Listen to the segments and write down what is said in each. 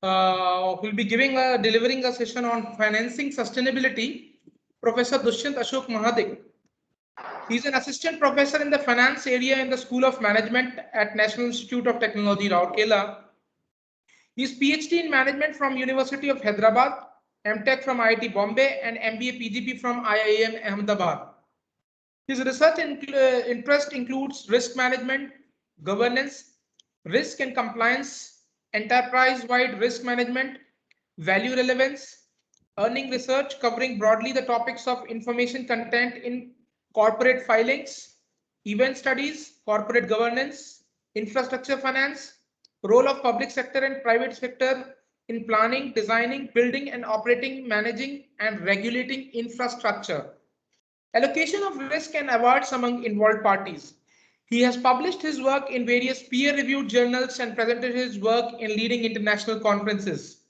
will be delivering a session on financing sustainability, Professor Dushyant Ashok Mahadik. He is an assistant professor in the finance area in the School of Management at National Institute of Technology, Rourkela. He is PhD in Management from University of Hyderabad, MTech from IIT Bombay, and MBA PGP from IIM Ahmedabad. His research interest includes risk management, governance, risk and compliance, enterprise-wide risk management, value relevance, earning research covering broadly the topics of information content in corporate filings, event studies, corporate governance, infrastructure finance, role of public sector and private sector in planning, designing, building and operating, managing and regulating infrastructure. Allocation of risk and awards among involved parties. He has published his work in various peer-reviewed journals and presented his work in leading international conferences.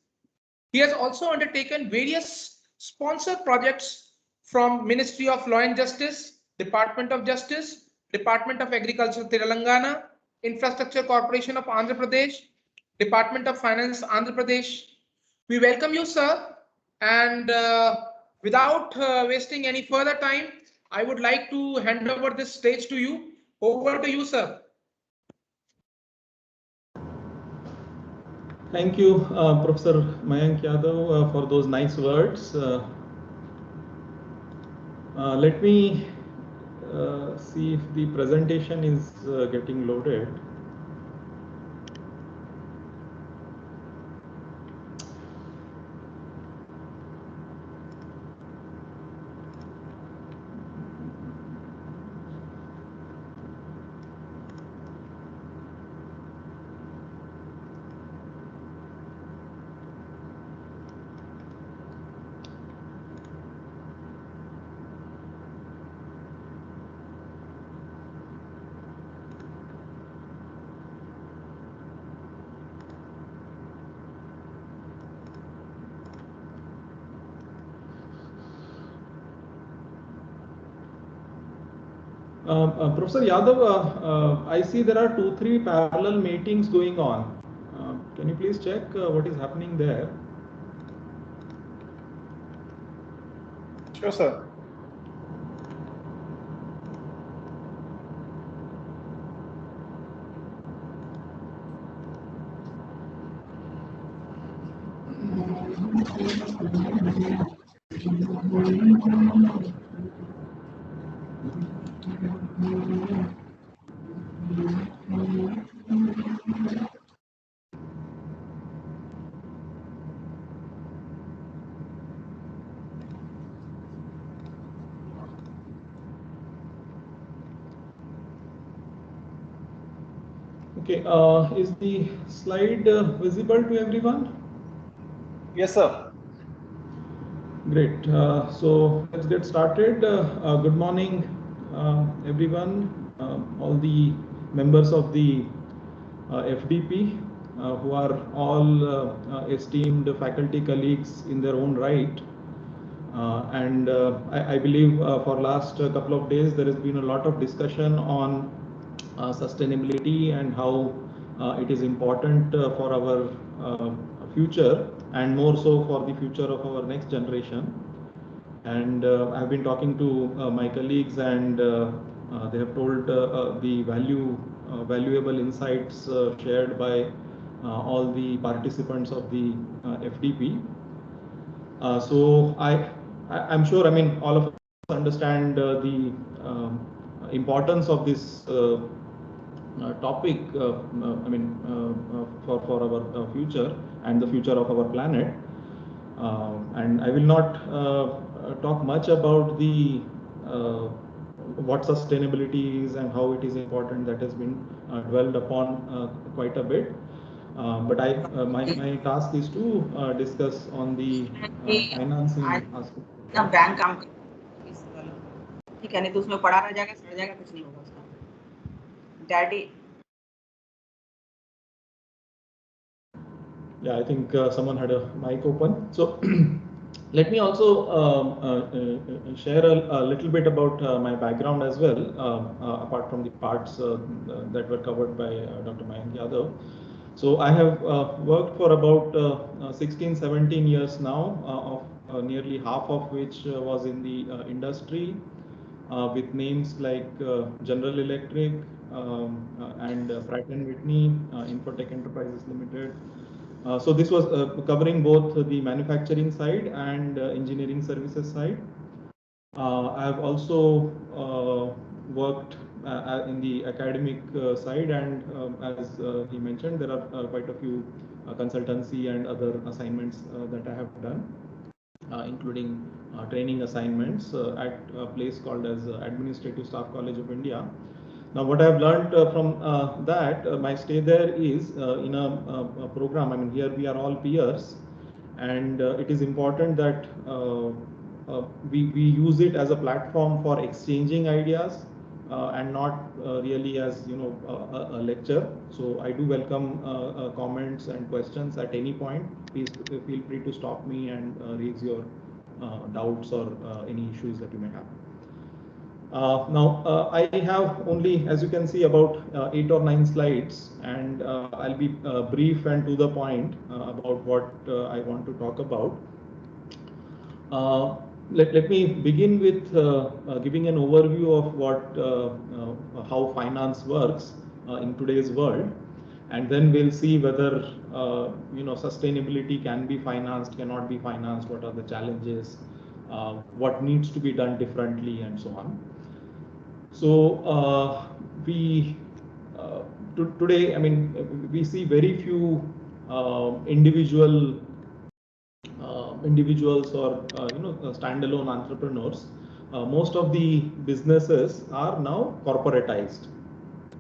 He has also undertaken various sponsored projects from Ministry of Law and Justice, Department of Justice, Department of Agriculture Telangana, Infrastructure Corporation of Andhra Pradesh, Department of Finance Andhra Pradesh. We welcome you, sir, and without wasting any further time, I would like to hand over this stage to you. Over to you, sir. Thank you, Professor Mayank Yadav, for those nice words. Let me see if the presentation is getting loaded. Professor Yadav, I see there are 2-3 parallel meetings going on. Can you please check what is happening there? Sure, sir. Okay, is the slide visible to everyone? Yes, sir. Great. So let's get started. Good morning, everyone, all the members of the FDP, who are all esteemed faculty colleagues in their own right. And I believe for last couple of days there has been a lot of discussion on sustainability and how it is important for our future, and more so for the future of our next generation. And I've been talking to my colleagues, and they have told the valuable insights shared by all the participants of the FDP. So I'm sure, I mean, all of us understand the importance of this topic, I mean, for our future and the future of our planet. And I will not talk much about the what sustainability is and how it is important. That has been dwelled upon quite a bit. But my task is to discuss on the financing aspect. ना bank काम ठीक है, नहीं तो उसमें पड़ा रह जाएगा, सड़ जाएगा, कुछ नहीं होगा उसका। Daddy Yeah, I think someone had a mic open. So let me also share a little bit about my background as well, apart from the parts that were covered by Dr. Mayank Yadav. So I have worked for about 16, 17 years now, of nearly half of which was in the industry, with names like General Electric and Pratt & Whitney, Infotech Enterprises Limited. So this was covering both the manufacturing side and engineering services side. I have also worked in the academic side, and as he mentioned, there are quite a few consultancy and other assignments that I have done, including training assignments at a place called as Administrative Staff College of India. Now, what I have learned from that, my stay there is in a program. I mean, here we are all peers, and it is important that we use it as a platform for exchanging ideas and not really as a lecture. So I do welcome comments and questions at any point. Please feel free to stop me and raise your doubts or any issues that you may have. Now, I have only, as you can see, about 8 or 9 slides, and I'll be brief and to the point about what I want to talk about. Let me begin with giving an overview of what how finance works in today's world, and then we'll see whether sustainability can be financed, cannot be financed, what are the challenges, what needs to be done differently, and so on. So today, I mean, we see very few individuals or standalone entrepreneurs. Most of the businesses are now corporatized.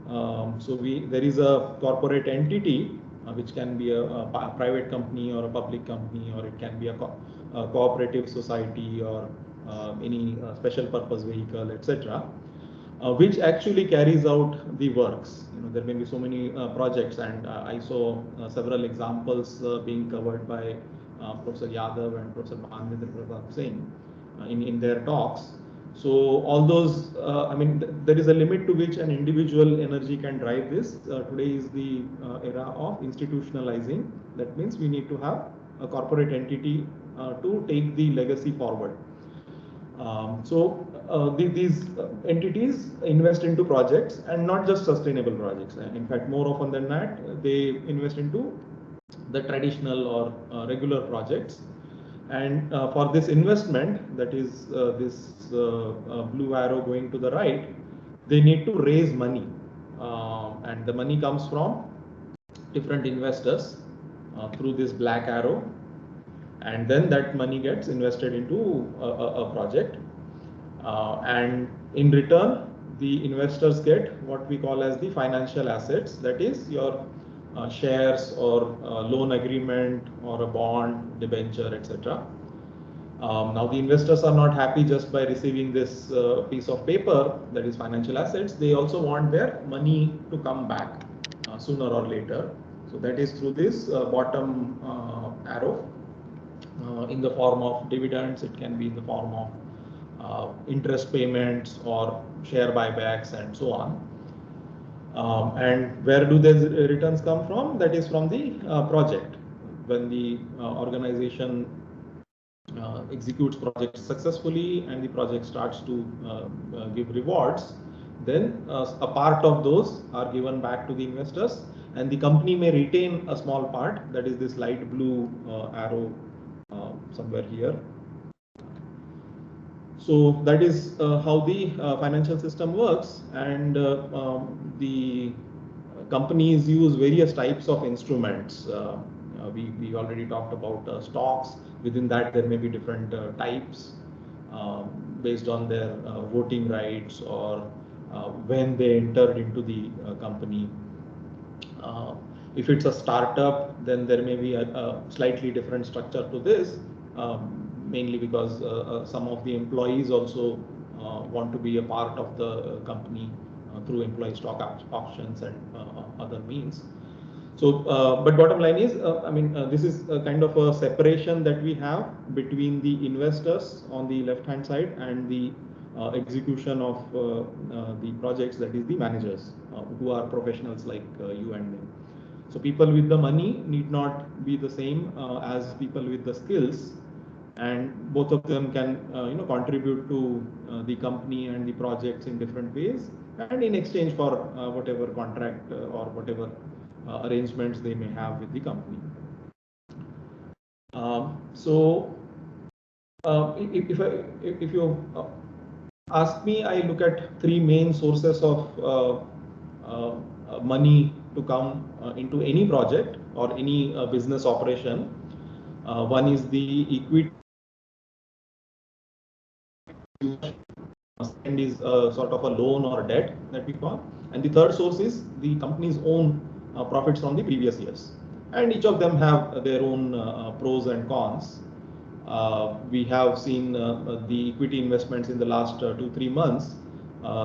So there is a corporate entity which can be a private company or a public company, or it can be a cooperative society or any special purpose vehicle, etc. Which actually carries out the works. There may be so many projects, and I saw several examples being covered by Professor Yadav and Professor Bhanendra Pratap Singh in their talks. So all those, I mean, there is a limit to which an individual energy can drive this. Today is the era of institutionalizing. That means we need to have a corporate entity to take the legacy forward. These entities invest into projects, and not just sustainable projects. In fact, more often than not, they invest into the traditional or regular projects. And for this investment, that is this blue arrow going to the right, they need to raise money. And the money comes from different investors through this black arrow. And then that money gets invested into a project. And in return, the investors get what we call as the financial assets, that is your shares or loan agreement or a bond, debenture, etc. Now the investors are not happy just by receiving this piece of paper, that is financial assets. They also want their money to come back sooner or later. So that is through this bottom arrow in the form of dividends. It can be in the form of interest payments or share buybacks and so on. And where do these returns come from? That is from the project. When the organization executes projects successfully and the project starts to give rewards, then a part of those are given back to the investors, and the company may retain a small part, that is this light blue arrow somewhere here. So that is how the financial system works, and the companies use various types of instruments. We already talked about stocks. Within that, there may be different types based on their voting rights or when they entered into the company. If it's a startup, then there may be a slightly different structure to this, mainly because some of the employees also want to be a part of the company through employee stock options and other means. So, but bottom line is, I mean, this is a kind of a separation that we have between the investors on the left-hand side and the execution of the projects, that is the managers, who are professionals like you and me. So people with the money need not be the same as people with the skills, and both of them can contribute to the company and the projects in different ways, and in exchange for whatever contract or whatever arrangements they may have with the company. If you ask me, I look at three main sources of money to come into any project or any business operation. One is the equity. Second is sort of a loan or debt that we call, and the third source is the company's own profits from the previous years. And each of them have their own pros and cons. We have seen the equity investments in the last 2-3 months.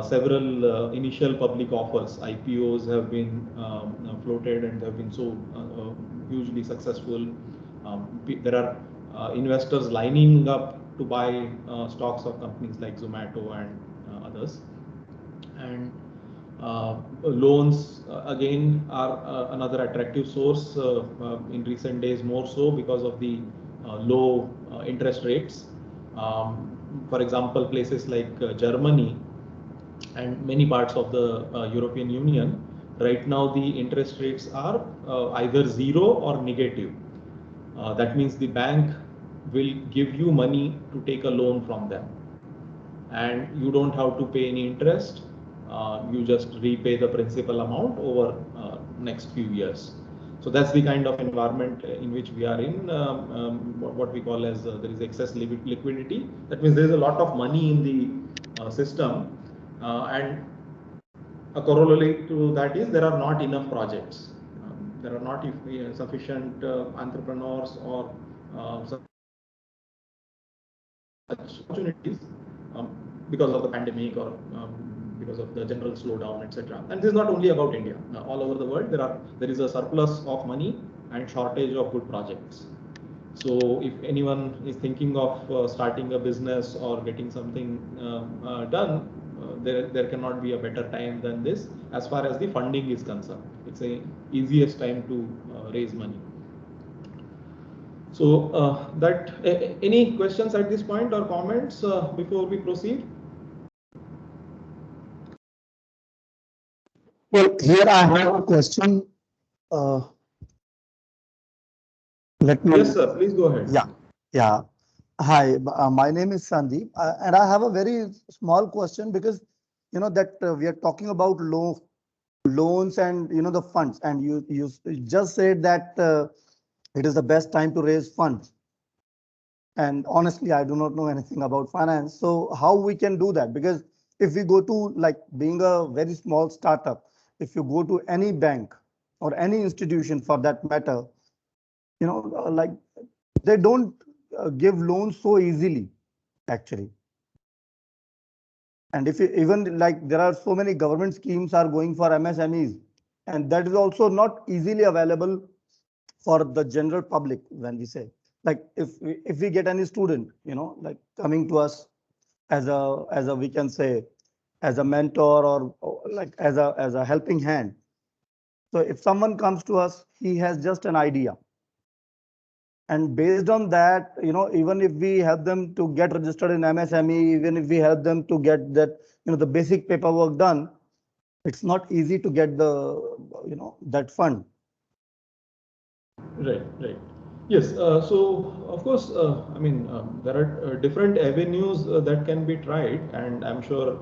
Several initial public offers, IPOs, have been floated and have been so hugely successful. There are investors lining up to buy stocks of companies like Zomato and others. And loans again are another attractive source in recent days, more so because of the low interest rates. For example, places like Germany and many parts of the European Union, right now the interest rates are either zero or negative. That means the bank will give you money to take a loan from them, and you don't have to pay any interest. You just repay the principal amount over next few years. So that's the kind of environment in which we are in. What we call as there is excess liquidity. That means there is a lot of money in the system, and a corollary to that is there are not enough projects. There are not sufficient entrepreneurs or such opportunities because of the pandemic or because of the general slowdown, etc. And this is not only about India. All over the world, there is a surplus of money and shortage of good projects. So if anyone is thinking of starting a business or getting something done, there cannot be a better time than this as far as the funding is concerned. It's the easiest time to raise money. So any questions at this point or comments before we proceed? Well, here I have a question. Let me. Yes, sir. Please go ahead. Yeah. Hi, my name is Sandeep, and I have a very small question because that we are talking about loans and the funds, and you just said that it is the best time to raise funds. And honestly, I do not know anything about finance. So how we can do that? Because if we go to like being a very small startup, if you go to any bank or any institution for that matter, like they don't give loans so easily, actually. And if you, even like there are so many government schemes are going for MSMEs, and that is also not easily available for the general public. When we say, like if we get any student, like coming to us as a we can say as a mentor or like as a helping hand. So if someone comes to us, he has just an idea. And based on that, even if we help them to get registered in MSME, even if we help them to get that, the basic paperwork done, it's not easy to get the, that fund. Right. Yes. So of course, I mean, there are different avenues that can be tried, and I'm sure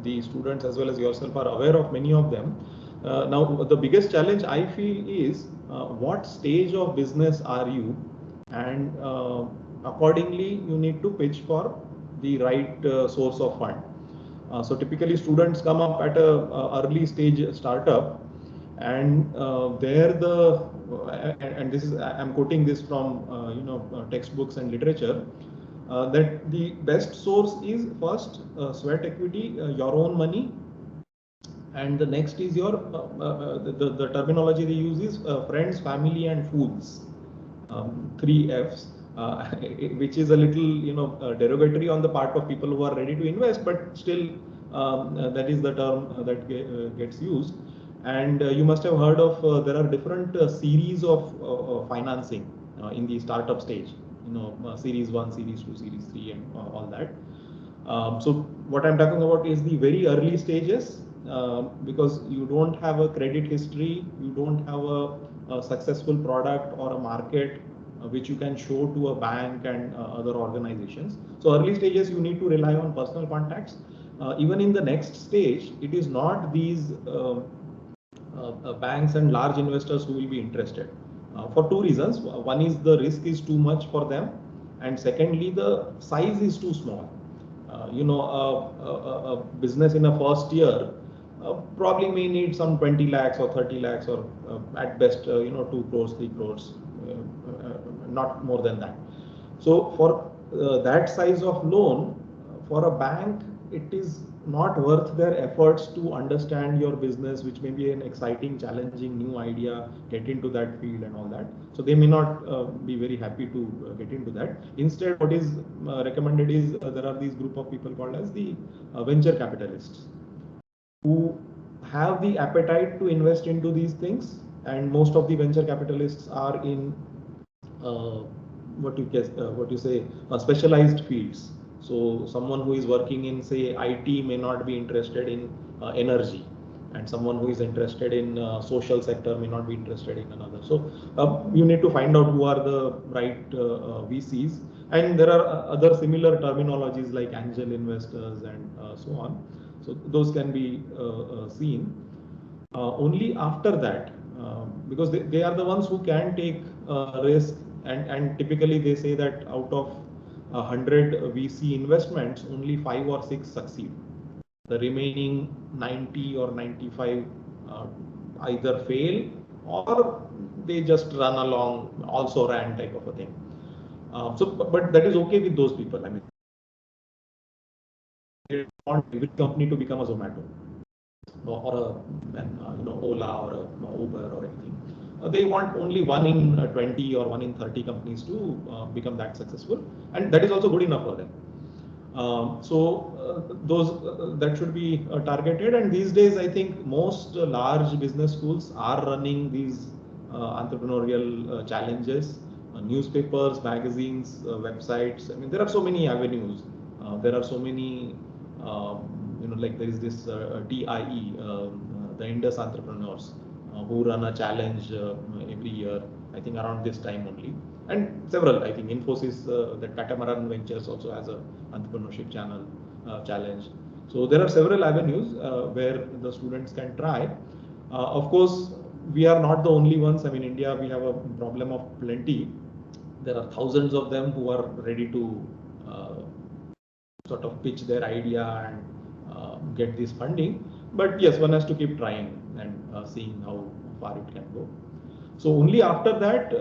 the students as well as yourself are aware of many of them. Now, the biggest challenge I feel is what stage of business are you, and accordingly you need to pitch for the right source of fund. So typically students come up at a early stage startup, and and this is, I'm quoting this from textbooks and literature, that the best source is first sweat equity, your own money. And the next is your the terminology they use is friends, family, and fools. 3 Fs, which is a little derogatory on the part of people who are ready to invest, but still that is the term that gets used. And you must have heard of there are different series of financing in the startup stage. Series 1, Series 2, Series 3, and all that. So what I'm talking about is the very early stages, because you don't have a credit history, you don't have a successful product or a market which you can show to a bank and other organizations. So early stages, you need to rely on personal contacts. Even in the next stage, it is not these banks and large investors who will be interested for two reasons. One is the risk is too much for them, and secondly, the size is too small. A business in a first year probably may need some 20 lakhs or 30 lakhs or at best 2 crores, 3 crores, not more than that. So for that size of loan, for a bank, it is not worth their efforts to understand your business, which may be an exciting, challenging new idea, get into that field and all that. So they may not be very happy to get into that. Instead, what is recommended is there are these group of people called as the venture capitalists, who have the appetite to invest into these things. And most of the venture capitalists are in specialized fields. So someone who is working in, say, IT may not be interested in energy, and someone who is interested in social sector may not be interested in another. So you need to find out who are the right VCs, and there are other similar terminologies like angel investors and so on. So those can be seen. Only after that, because they are the ones who can take risk, and typically they say that out of 100 VC investments, only 5 or 6 succeed. The remaining 90 or 95 either fail or they just run along, also ran type of a thing. But that is okay with those people. I mean, they want every company to become a Zomato or a Ola or a Uber or anything. They want only 1 in 20 or 1 in 30 companies to become that successful, and that is also good enough for them. Those that should be targeted. And these days, I think most large business schools are running these entrepreneurial challenges, newspapers, magazines, websites. I mean, there are so many avenues. There are so many, like there is this DIE, the Indus Entrepreneurs, who run a challenge every year, I think around this time only. And several, I think Infosys, that Catamaran Ventures also has a entrepreneurship challenge. So there are several avenues where the students can try. Of course, we are not the only ones. I mean, India, we have a problem of plenty. There are thousands of them who are ready to sort of pitch their idea and get this funding. But yes, one has to keep trying and seeing how far it can go. So only after that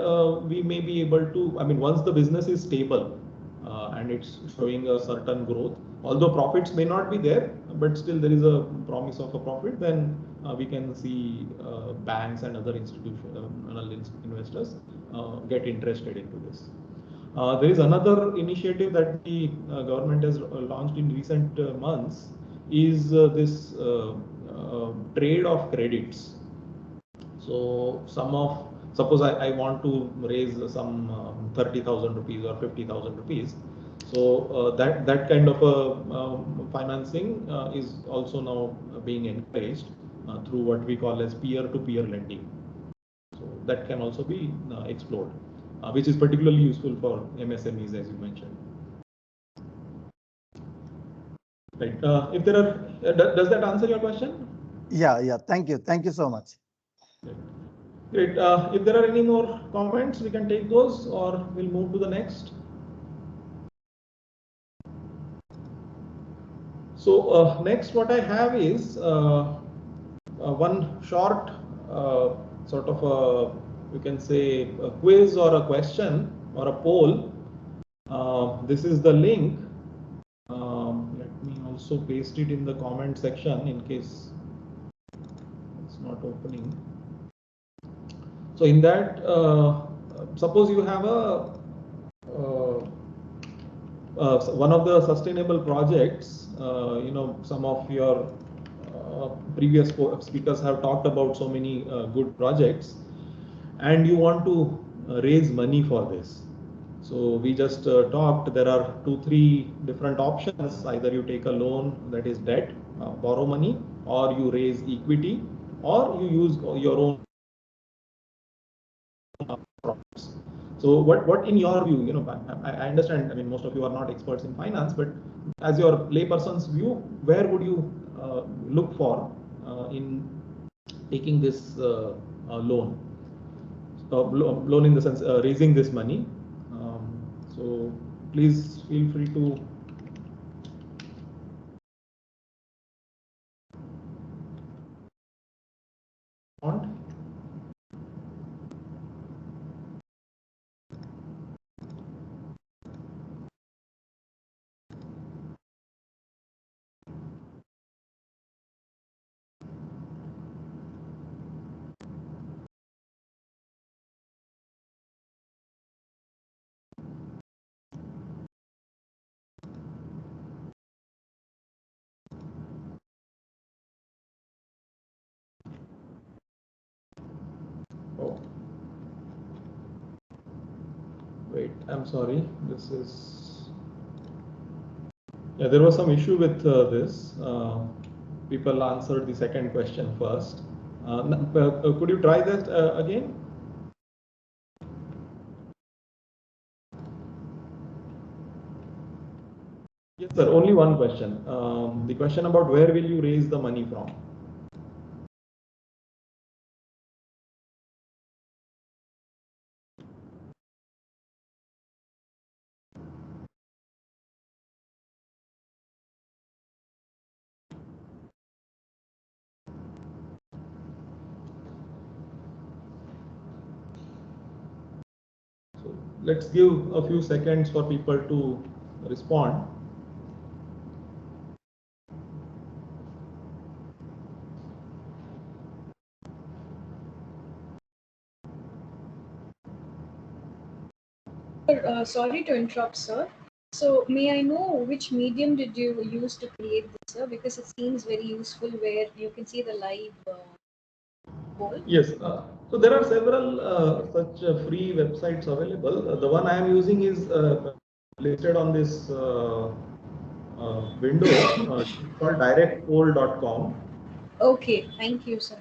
we may be able to, I mean, once the business is stable and it's showing a certain growth, although profits may not be there, but still there is a promise of a profit, then we can see banks and other institutional investors get interested into this. There is another initiative that the government has launched in recent months, is this trade of credits. So suppose I want to raise some 30,000 rupees or 50,000 rupees. So that kind of financing is also now being encouraged through what we call as peer-to-peer lending. So that can also be explored, which is particularly useful for MSMEs, as you mentioned. Right. If there are, does that answer your question? Yeah. Thank you so much. Great. If there are any more comments, we can take those, or we'll move to the next. So next, what I have is one short sort of a, you can say, a quiz or a question or a poll. This is the link. Let me also paste it in the comment section in case it's not opening. So in that, suppose you have one of the sustainable projects, some of your previous speakers have talked about so many good projects, and you want to raise money for this. So we just talked, there are 2-3 different options. Either you take a loan, that is debt, borrow money, or you raise equity, or you use your own products. So what in your view, I understand, I mean, most of you are not experts in finance, but as your layperson's view, where would you look for in taking this loan? Loan in the sense raising this money. So please feel free to respond. Oh, wait, I'm sorry. This is, yeah, there was some issue with this. People answered the second question first. Could you try that again? Yes, sir. Only one question. The question about where will you raise the money from? So let's give a few seconds for people to respond. Sorry to interrupt, sir. So may I know which medium did you use to create this, sir? Because it seems very useful where you can see the live poll. Yes, so there are several such free websites available. The one I am using is listed on this window called directpoll.com. Okay, thank you, sir.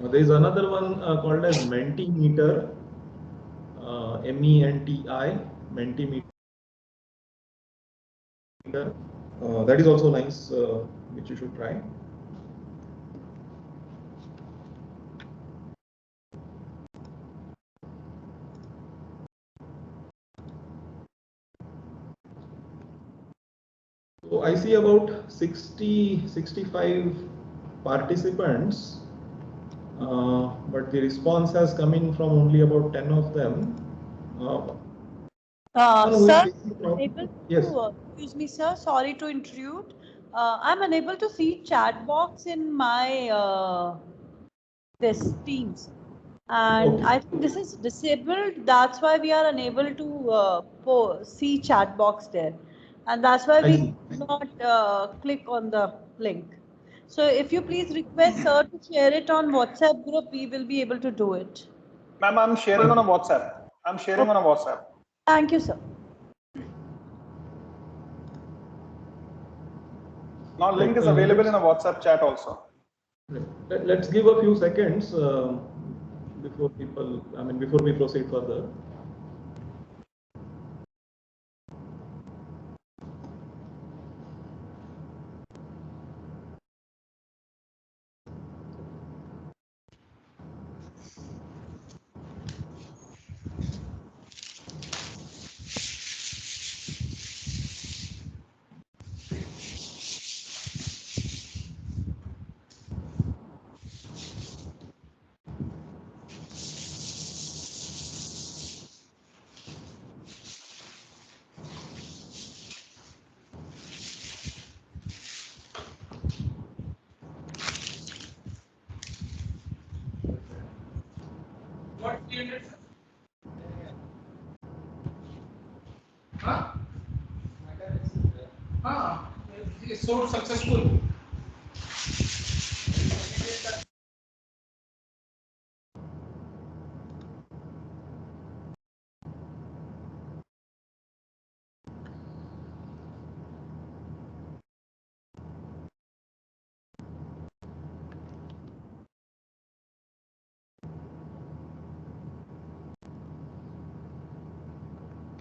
There is another one called as Mentimeter, MENTI, Mentimeter. That is also nice, which you should try. So I see about 65 participants, but the response has come in from only about 10 of them. Sir, unable yes. to, excuse me, sir, sorry to intrude. I'm unable to see chat box in my this Teams. And Okay. I think this is disabled. That's why we are unable to see chat box there. And that's why we not click on the link. So if you please request sir to share it on WhatsApp group, we will be able to do it. Ma'am, I'm sharing on a WhatsApp. I'm sharing on a WhatsApp. Thank you, sir. Now link is available in a WhatsApp chat also. Let's give a few seconds before before we proceed further. What 300? Huh? It's so successful.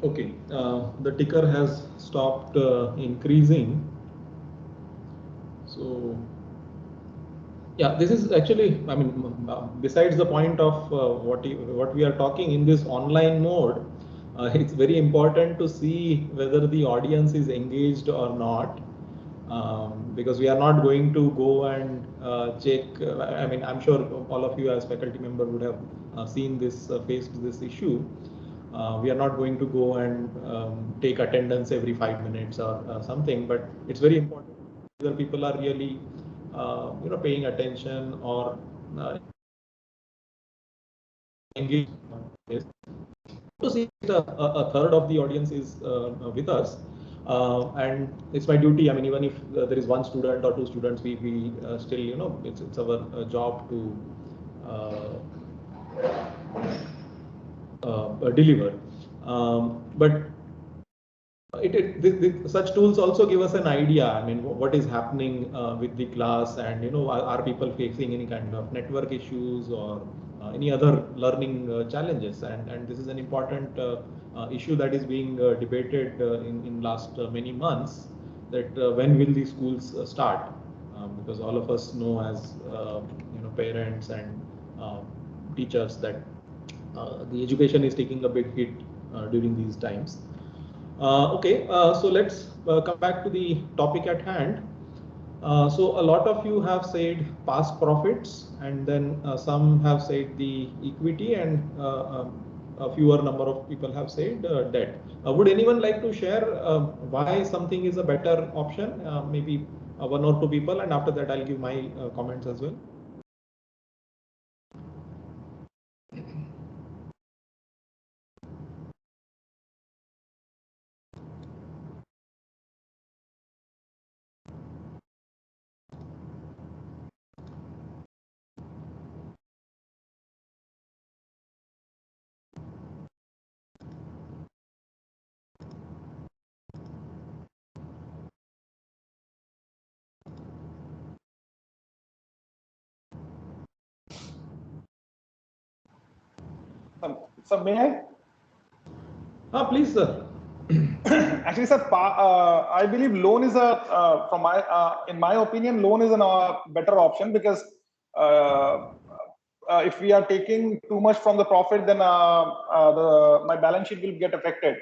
Okay, the ticker has stopped increasing. So, yeah, this is actually, I mean, besides the point of what we are talking in this online mode, it's very important to see whether the audience is engaged or not. Because we are not going to go and check. I mean, I'm sure all of you as faculty member would have seen this, faced this issue. We are not going to go and take attendance every 5 minutes or something, but it's very important whether people are really, paying attention or engaged. To see a third of the audience is with us. And it's my duty. I mean, even if there is one student or two students, we still, it's our job to deliver. But such tools also give us an idea. I mean, what is happening with the class, and are people facing any kind of network issues or any other learning challenges? And this is an important issue that is being debated in last many months. That when will the schools start? Because all of us know as parents and teachers that the education is taking a big hit during these times. Okay, so let's come back to the topic at hand. So a lot of you have said past profits, and then some have said the equity, and a fewer number of people have said debt. Would anyone like to share why something is a better option? Maybe one or two people, and after that I'll give my comments as well. So may I? Please, sir. Actually, sir, I believe loan is in my opinion, loan is a better option, because if we are taking too much from the profit, then my balance sheet will get affected.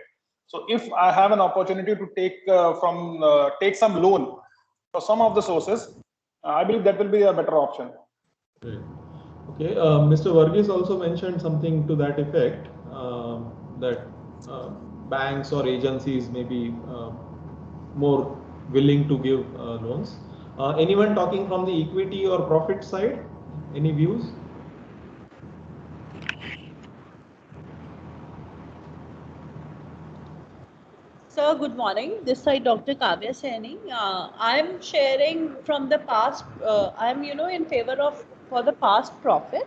So if I have an opportunity to take some loan for some of the sources, I believe that will be a better option. Great. Okay, Mr. Varghese also mentioned something to that effect, that banks or agencies may be more willing to give loans. Anyone talking from the equity or profit side? Any views? Sir, good morning. This side Dr. Kavya Saini. I'm sharing from the past. I'm in favor of for the past profit.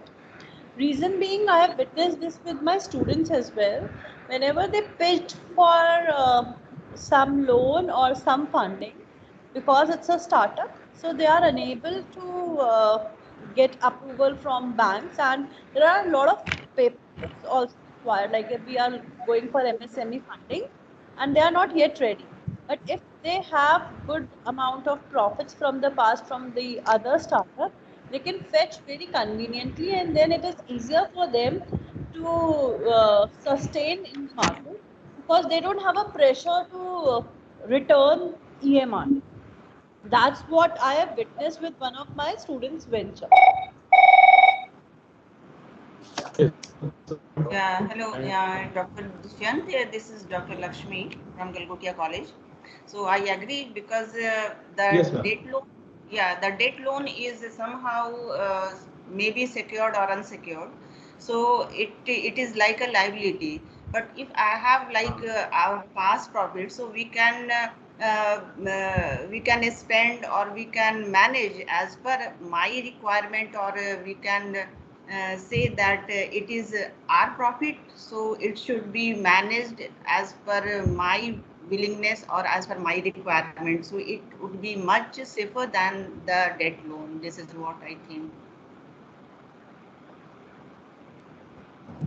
Reason being, I have witnessed this with my students as well. Whenever they pitched for some loan or some funding, because it's a startup, so they are unable to get approval from banks, and there are a lot of papers also required. Like if we are going for MSME funding, and they are not yet ready. But if they have good amount of profits from the past from the other startup, they can fetch very conveniently, and then it is easier for them to sustain in the market, because they don't have a pressure to return EMI. That's what I have witnessed with one of my students' venture. Yeah, hello, yeah, Dr. Dushyant. This is Dr. Lakshmi from Galgotia College. So I agree, because the Yes, ma'am. debt loan, yeah, the debt loan is somehow maybe secured or unsecured. So it is like a liability. But if I have like our past profit, so we can spend, or we can manage as per my requirement, or we can say that it is our profit, so it should be managed as per my willingness or as per my requirement. So it would be much safer than the debt loan. This is what I think.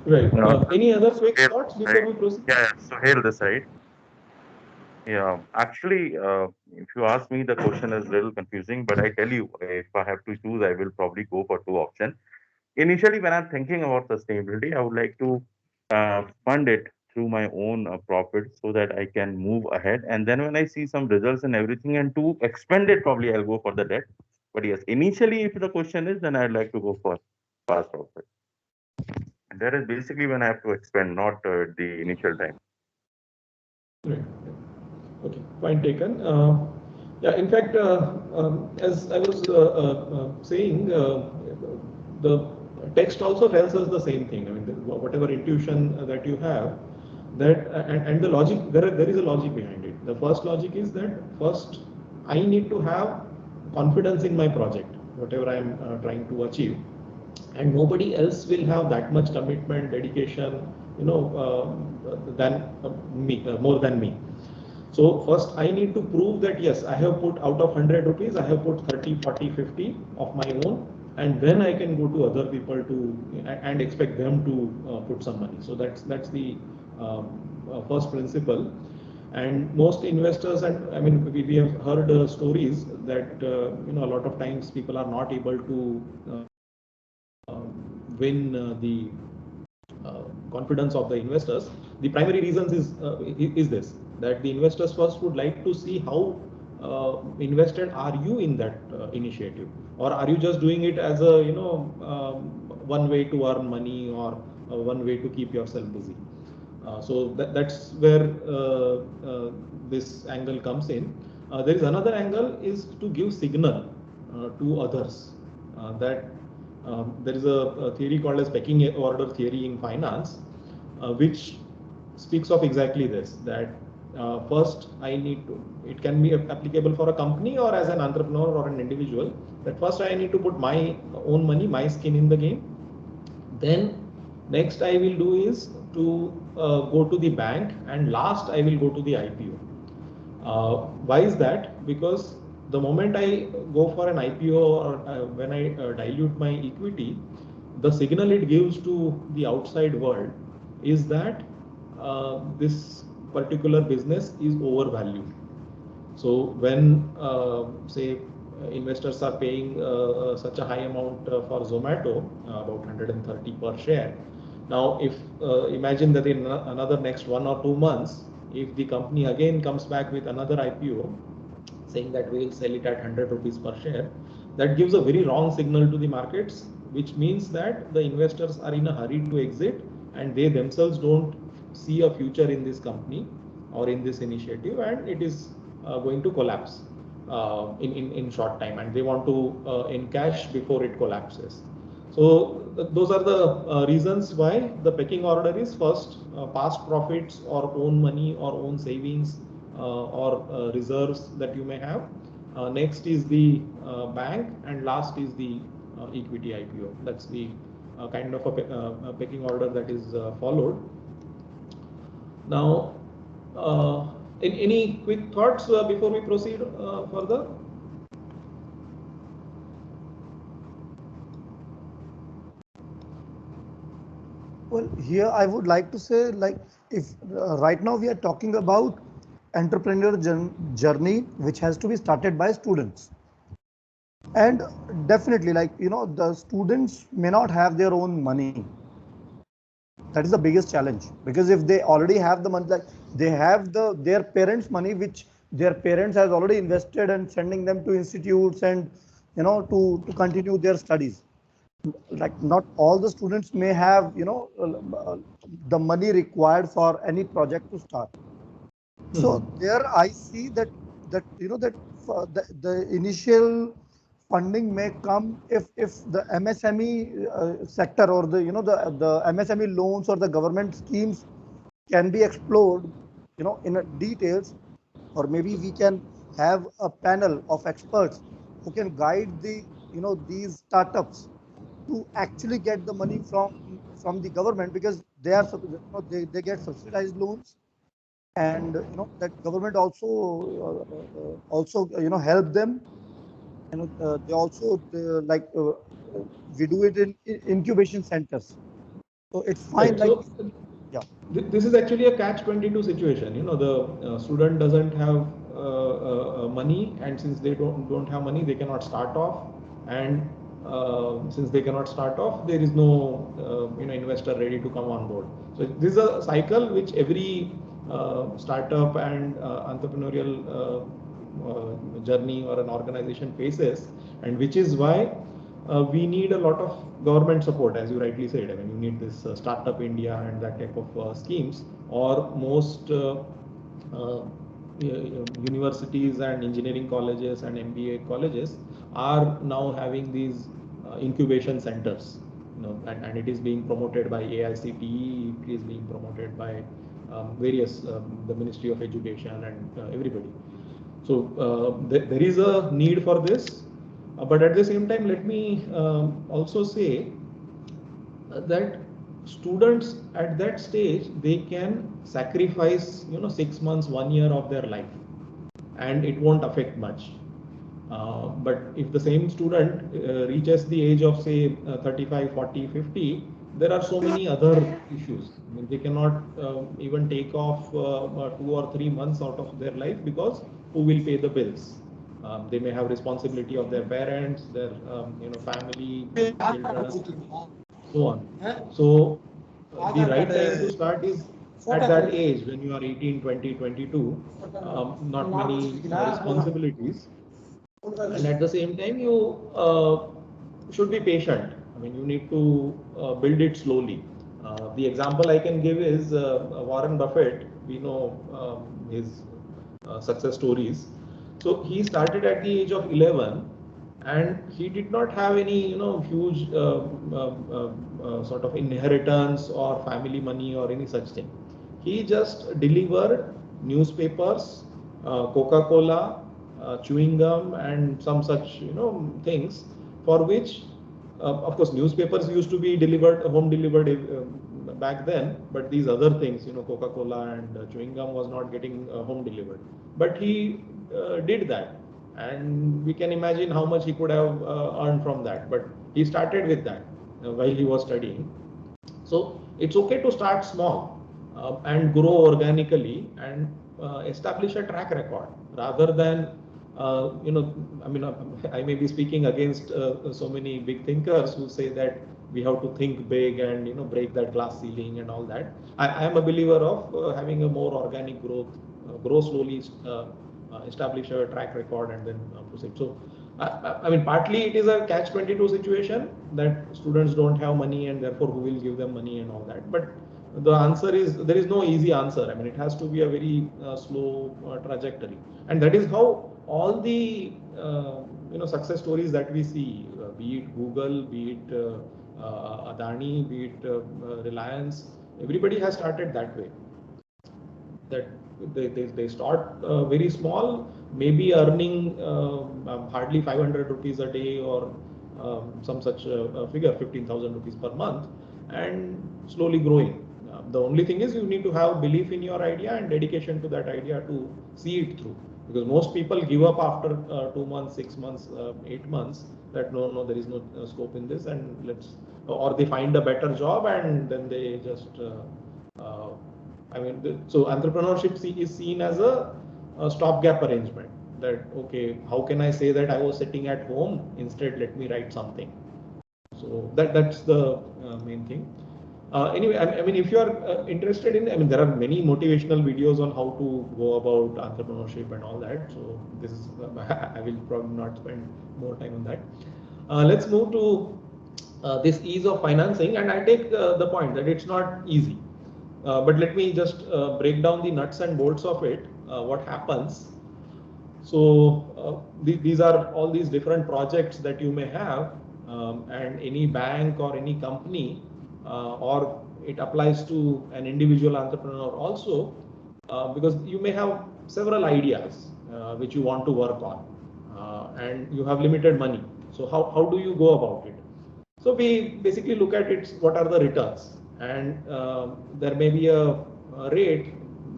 Right. Any other quick Suhail, thoughts before right? we proceed? Yeah, Suhail this side. Yeah, actually, if you ask me, the question is a little confusing, but I tell you, if I have to choose, I will probably go for two options. Initially, when I'm thinking about sustainability, I would like to fund it through my own profit so that I can move ahead. And then when I see some results and everything, and to expend it, probably I'll go for the debt. But yes, initially, if the question is, then I'd like to go for fast profit. And that is basically when I have to expend, not the initial time. Right. Okay, point taken. Yeah, in fact, as I was saying, the text also tells us the same thing. I mean, whatever intuition that you have, that and the logic, there is a logic behind it. The first logic is that first I need to have confidence in my project, whatever I am trying to achieve, and nobody else will have that much commitment, dedication, than me, more than me. So first I need to prove that yes, I have put out of 100 rupees, I have put 30, 40, 50 of my own, and then I can go to other people to and expect them to put some money. So that's the first principle. And most investors, and I mean, we have heard stories that a lot of times people are not able to win the confidence of the investors. The primary reasons is this, that the investors first would like to see how invested are you in that initiative, or are you just doing it as a one way to earn money, or one way to keep yourself busy. So that's where this angle comes in. There is another angle, is to give signal to others that there is a theory called as pecking order theory in finance, which speaks of exactly this, that first I need to, it can be applicable for a company or as an entrepreneur or an individual, that first I need to put my own money, my skin in the game. Then next I will do is to go to the bank, and last I will go to the IPO. Why is that? Because the moment I go for an IPO, or when I dilute my equity, the signal it gives to the outside world is that this particular business is overvalued. So when say investors are paying such a high amount for Zomato, about 130 per share. Now, if imagine that in another next 1 or 2 months, if the company again comes back with another IPO, saying that we will sell it at 100 rupees per share, that gives a very wrong signal to the markets, which means that the investors are in a hurry to exit, and they themselves don't see a future in this company or in this initiative, and it is going to collapse in short time, and they want to encash before it collapses. So those are the reasons why the pecking order is first past profits or own money or own savings or reserves that you may have. Next is the bank, and last is the equity IPO. That's the kind of a pecking order that is followed. Now, any quick thoughts before we proceed further? Well, here I would like to say, like, if right now we are talking about entrepreneur journey, which has to be started by students. And definitely, like, the students may not have their own money. That is the biggest challenge, because if they already have the money, like they have their parents' money, which their parents has already invested and sending them to institutes and to continue their studies. Like, not all the students may have the money required for any project to start. So there I see that the initial funding may come if the MSME sector, or the MSME loans or the government schemes can be explored in a details, or maybe we can have a panel of experts who can guide these startups to actually get the money from the government, because they are they get subsidized loans, and that government also help them. They also like we do it in incubation centers. So it's fine. Right. Like, So yeah. this is actually a catch-22 situation. You know, the student doesn't have money, and since they don't have money, they cannot start off, and since they cannot start off, there is no investor ready to come on board. So this is a cycle which every startup and entrepreneurial journey or an organization faces, and which is why we need a lot of government support, as you rightly said. I mean, you need this Startup India and that type of schemes, or most universities and engineering colleges and MBA colleges are now having these incubation centers, and it is being promoted by AICTE, it is being promoted by various, the Ministry of Education and everybody. So there is a need for this, but at the same time, let me also say that students at that stage, they can sacrifice 6 months, 1 year of their life, and it won't affect much. But if the same student reaches the age of say 35, 40, 50, there are so many other issues. I mean, they cannot even take off 2 or 3 months out of their life, because who will pay the bills? They may have responsibility of their parents, their family, children, so on. So the right time to start is at that age, when you are 18, 20, 22, not many responsibilities. And at the same time, you should be patient. I mean, you need to build it slowly. The example I can give is Warren Buffett. We know his success stories. So he started at the age of 11, and he did not have any huge sort of inheritance or family money or any such thing. He just delivered newspapers, Coca-Cola, chewing gum, and some such things, for which of course newspapers used to be delivered, home delivered back then, but these other things, Coca-Cola and chewing gum, was not getting home delivered. But he did that, and we can imagine how much he could have earned from that. But he started with that while he was studying. So it's okay to start small and grow organically, and establish a track record, rather than I mean, I may be speaking against so many big thinkers who say that we have to think big and break that glass ceiling and all that. I am a believer of having a more organic growth, grow slowly, establish a track record, and then proceed. So I mean, partly it is a catch-22 situation, that students don't have money, and therefore who will give them money and all that. But the answer is, there is no easy answer. I mean, it has to be a very slow trajectory, and that is how all the success stories that we see, be it Google, be it Adani, be it Reliance, everybody has started that way. That they start very small, maybe earning hardly 500 rupees a day, or some such figure, 15,000 rupees per month, and slowly growing. The only thing is, you need to have belief in your idea and dedication to that idea to see it through, because most people give up after 2 months, 6 months, 8 months, that no, there is no scope in this, and or they find a better job, and then they just I mean, so entrepreneurship is seen as a stopgap arrangement. That, okay, how can I say that I was sitting at home? Instead, let me write something. So that's the main thing. Anyway, I mean, if you are interested in, I mean, there are many motivational videos on how to go about entrepreneurship and all that. So this is, I will probably not spend more time on that. Let's move to this ease of financing, and I take the point that it's not easy. But let me just break down the nuts and bolts of it, what happens. So these are all these different projects that you may have, and any bank or any company, or it applies to an individual entrepreneur also, because you may have several ideas which you want to work on, and you have limited money. So how do you go about it? So we basically look at it, what are the returns, and there may be a rate.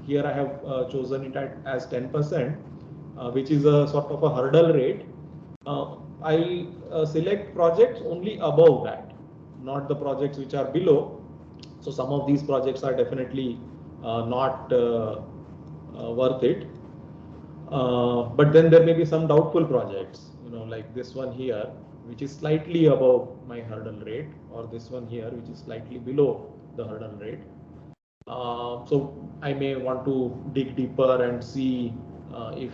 Here I have chosen it as 10%, which is a sort of a hurdle rate. I'll select projects only above that, not the projects which are below. So some of these projects are definitely not worth it. But then there may be some doubtful projects, like this one here, which is slightly above my hurdle rate, or this one here, which is slightly below the hurdle rate. So I may want to dig deeper and see if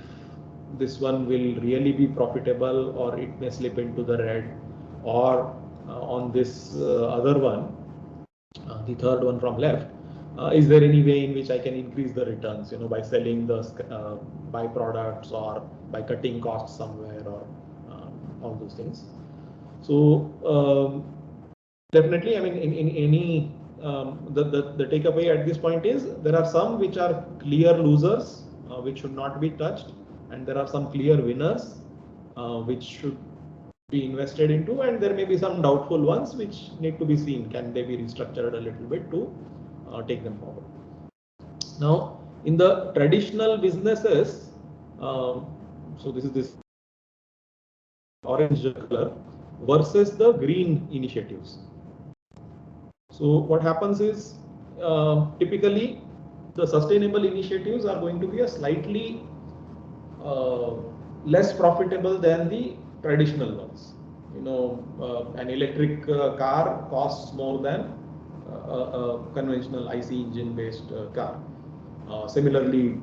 this one will really be profitable, or it may slip into the red, or on this other one, the third one from left, is there any way in which I can increase the returns, by selling the byproducts, or by cutting costs somewhere, or all those things. So definitely, I mean, in any the takeaway at this point is there are some which are clear losers, which should not be touched, and there are some clear winners, which should be invested into, and there may be some doubtful ones which need to be seen. Can they be restructured a little bit to take them forward? Now, in the traditional businesses, so this is this orange color versus the green initiatives. So what happens is, typically the sustainable initiatives are going to be a slightly less profitable than the traditional ones. An electric car costs more than a conventional IC engine based car. Similarly,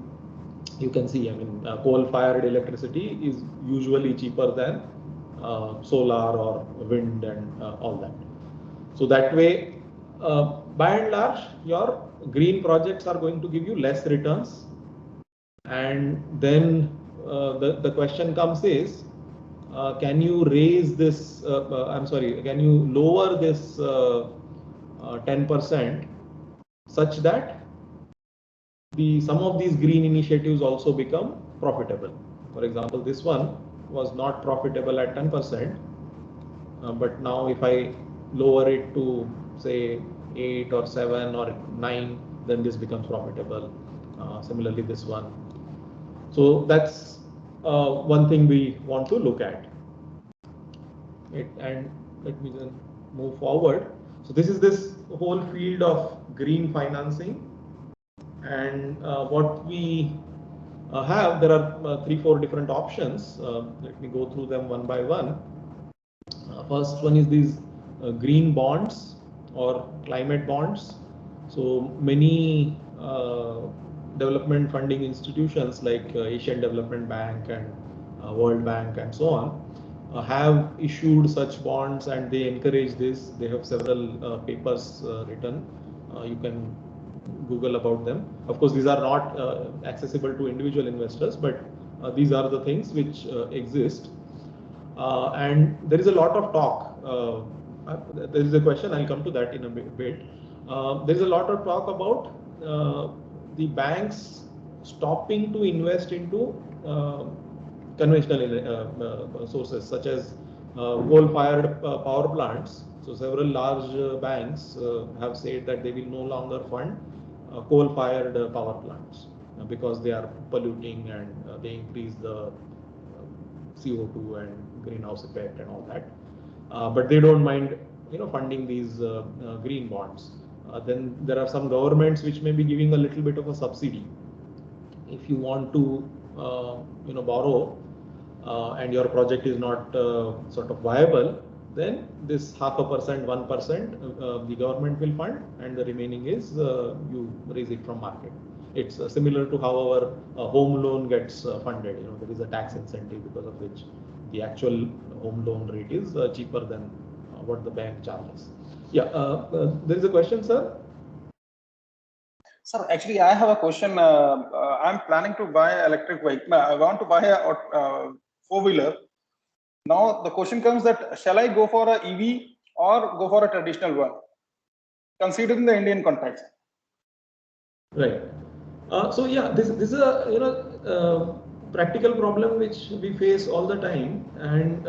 you can see, I mean, coal-fired electricity is usually cheaper than solar or wind and all that. So that way, by and large, your green projects are going to give you less returns. And then the question comes is, can you raise this, can you lower this 10% such that some of these green initiatives also become profitable? For example, this one was not profitable at 10%, but now if I lower it to say 8 or 7 or 9, then this becomes profitable. Similarly, this one. So that's one thing we want to look at. And let me then move forward. So this is this whole field of green financing, and what we have, there are 3-4 different options. Let me go through them one by one. First one is these green bonds or climate bonds. So many development funding institutions like Asian Development Bank and World Bank and so on have issued such bonds, and they encourage this. They have several papers written. You can Google about them. Of course, these are not accessible to individual investors, but these are the things which exist. And there is a lot of talk. There is a question, I'll come to that in a bit. There is a lot of talk about the banks stopping to invest into conventional sources such as coal-fired power plants. So several large banks have said that they will no longer fund coal-fired power plants because they are polluting and they increase the CO2 and greenhouse effect and all that. But they don't mind, funding these green bonds. Then there are some governments which may be giving a little bit of a subsidy. If you want to, borrow and your project is not sort of viable, then this 0.5%, 1% the government will fund, and the remaining is you raise it from market. It's similar to how our home loan gets funded. There is a tax incentive because of which the actual home loan rate is cheaper than what the bank charges. Yeah, there is a question, sir. Sir, actually, I have a question. I'm planning to buy an electric vehicle. I want to buy a four-wheeler. Now the question comes that shall I go for a EV or go for a traditional one, considering the Indian context? Right. So yeah, this is a practical problem which we face all the time, and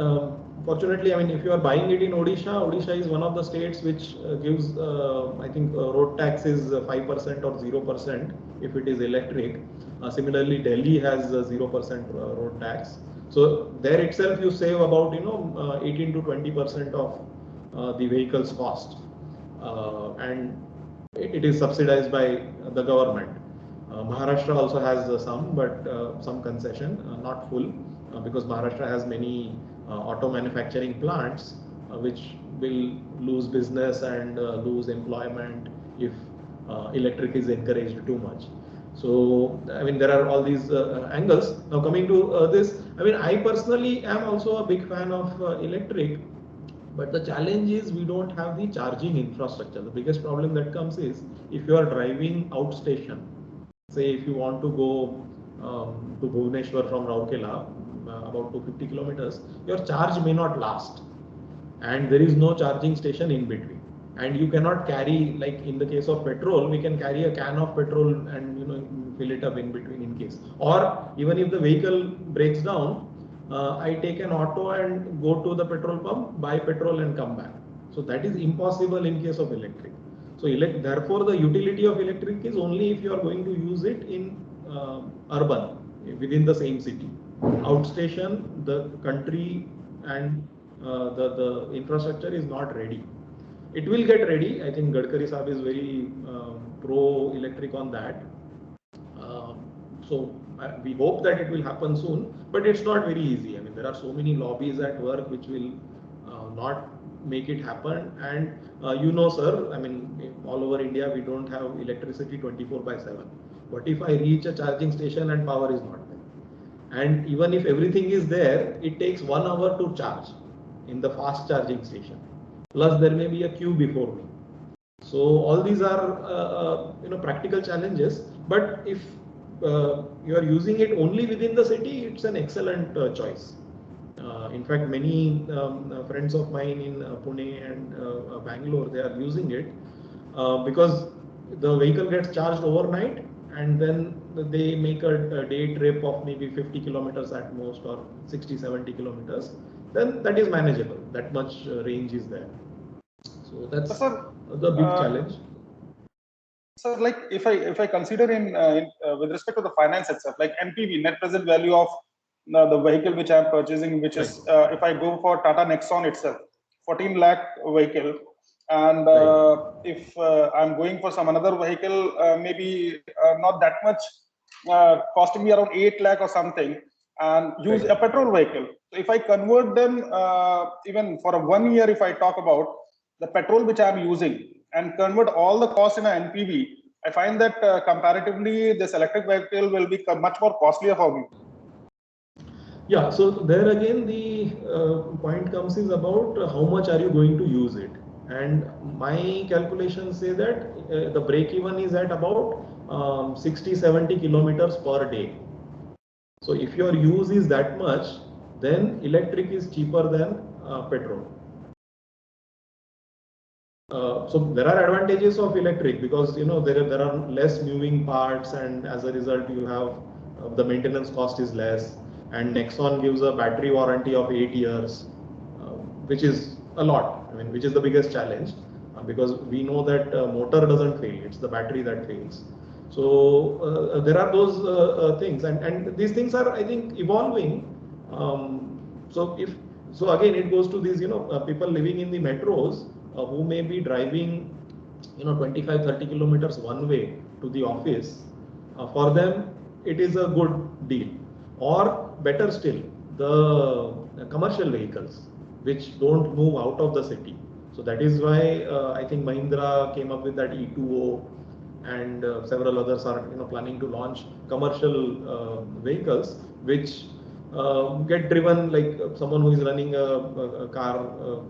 fortunately, I mean, if you are buying it in Odisha is one of the states which gives, I think, road tax is 5% or 0% if it is electric. Similarly, Delhi has 0% road tax. So there itself you save about 18 to 20% of the vehicle's cost, and it is subsidized by the government. Maharashtra also has some, but some concession, not full, because Maharashtra has many auto manufacturing plants, which will lose business and lose employment if electric is encouraged too much. So, I mean, there are all these angles. Now, coming to this, I mean, I personally am also a big fan of electric, but the challenge is we don't have the charging infrastructure. The biggest problem that comes is if you are driving outstation, say if you want to go to Bhubaneswar from Rourkela, about 250 kilometers, your charge may not last, and there is no charging station in between. And you cannot carry, like in the case of petrol, we can carry a can of petrol and fill it up in between in case. Or even if the vehicle breaks down, I take an auto and go to the petrol pump, buy petrol and come back. So that is impossible in case of electric. So therefore, the utility of electric is only if you are going to use it in urban, within the same city. Outstation, the country and the infrastructure is not ready. It will get ready. I think Gadkari Saab is very pro electric on that. So we hope that it will happen soon, but it's not very easy. I mean, there are so many lobbies at work which will not make it happen. And sir, I mean, all over India, we don't have electricity 24/7. What if I reach a charging station and power is not there? And even if everything is there, it takes 1 hour to charge in the fast charging station. Plus, there may be a queue before me. So all these are practical challenges. But if you are using it only within the city, it's an excellent choice. In fact, many friends of mine in Pune and Bangalore, they are using it because the vehicle gets charged overnight, and then they make a day trip of maybe 50 kilometers at most, or 60-70 kilometers. Then that is manageable. That much range is there. So that's the big challenge. So, like if I consider with respect to the finance itself, like NPV, net present value of the vehicle which I am purchasing, which is if I go for Tata Nexon itself, 14 lakh vehicle, and if I'm going for some another vehicle, maybe not that much, costing me around 8 lakh or something, and use a petrol vehicle. So if I convert them, even for a 1 year, if I talk about the petrol which I am using, and convert all the costs in an NPV, I find that comparatively this electric vehicle will be much more costlier for me. Yeah, so there again the point comes is about how much are you going to use it. And my calculations say that the break even is at about 60-70 kilometers per day. So if your use is that much, then electric is cheaper than petrol. So there are advantages of electric because there are less moving parts, and as a result you have the maintenance cost is less, and Nexon gives a battery warranty of 8 years, which is a lot. I mean, which is the biggest challenge because we know that motor doesn't fail; it's the battery that fails. So there are those things, and these things are, I think, evolving. So again, it goes to these people living in the metros. Who may be driving 25-30 kilometers one way to the office. For them it is a good deal, or better still, the commercial vehicles which don't move out of the city. So that is why I think Mahindra came up with that E2O, and several others are planning to launch commercial vehicles which get driven like someone who is running a car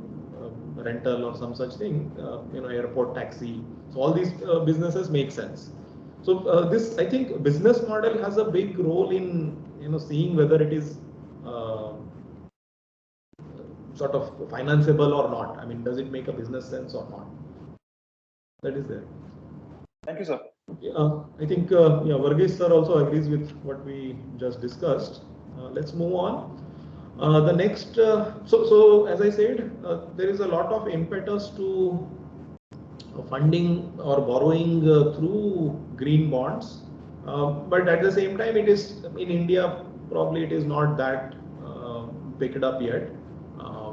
rental or some such thing, airport taxi. So all these businesses make sense. So this, I think, business model has a big role in seeing whether it is sort of financeable or not. I mean, does it make a business sense or not? That is there. Thank you, sir. I think Varghese sir also agrees with what we just discussed. Let's move on. The next, so as I said, there is a lot of impetus to funding or borrowing through green bonds, but at the same time, it is in India probably it is not that picked up yet.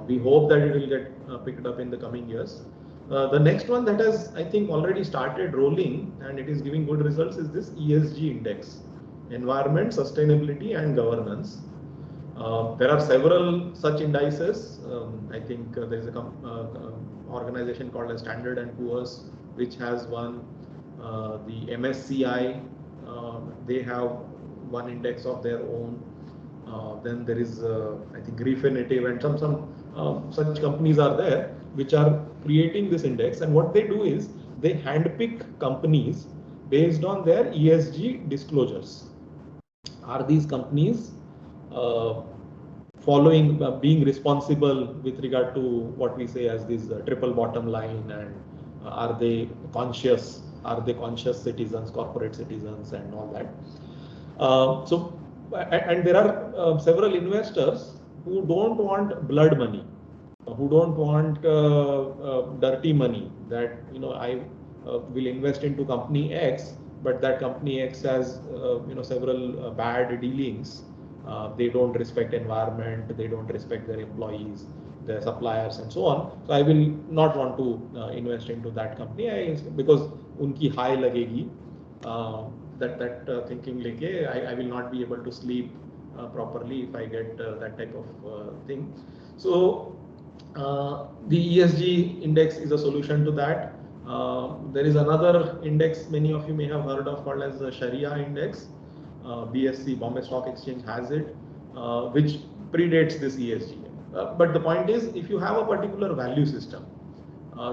We hope that it will get picked up in the coming years. The next one that has, I think, already started rolling and it is giving good results is this ESG index, environment, sustainability and governance. There are several such indices. I think there is a organization called as Standard and Poor's, which has one. The MSCI, they have one index of their own. Then there is, I think, Refinitiv and some such companies are there which are creating this index. And what they do is they handpick companies based on their ESG disclosures. Are these companies following, being responsible with regard to what we say as this triple bottom line, and are they conscious? Are they conscious citizens, corporate citizens, and all that? And there are several investors who don't want blood money, who don't want dirty money. That I will invest into company X, but that company X has several bad dealings. They don't respect environment, they don't respect their employees, their suppliers, and so on. So I will not want to invest into that company because unki high lagegi. That thinking leke, I will not be able to sleep properly if I get that type of thing. So the ESG index is a solution to that. There is another index many of you may have heard of called as the Sharia index. BSE, Bombay Stock Exchange, has it, which predates this ESG. But the point is, if you have a particular value system,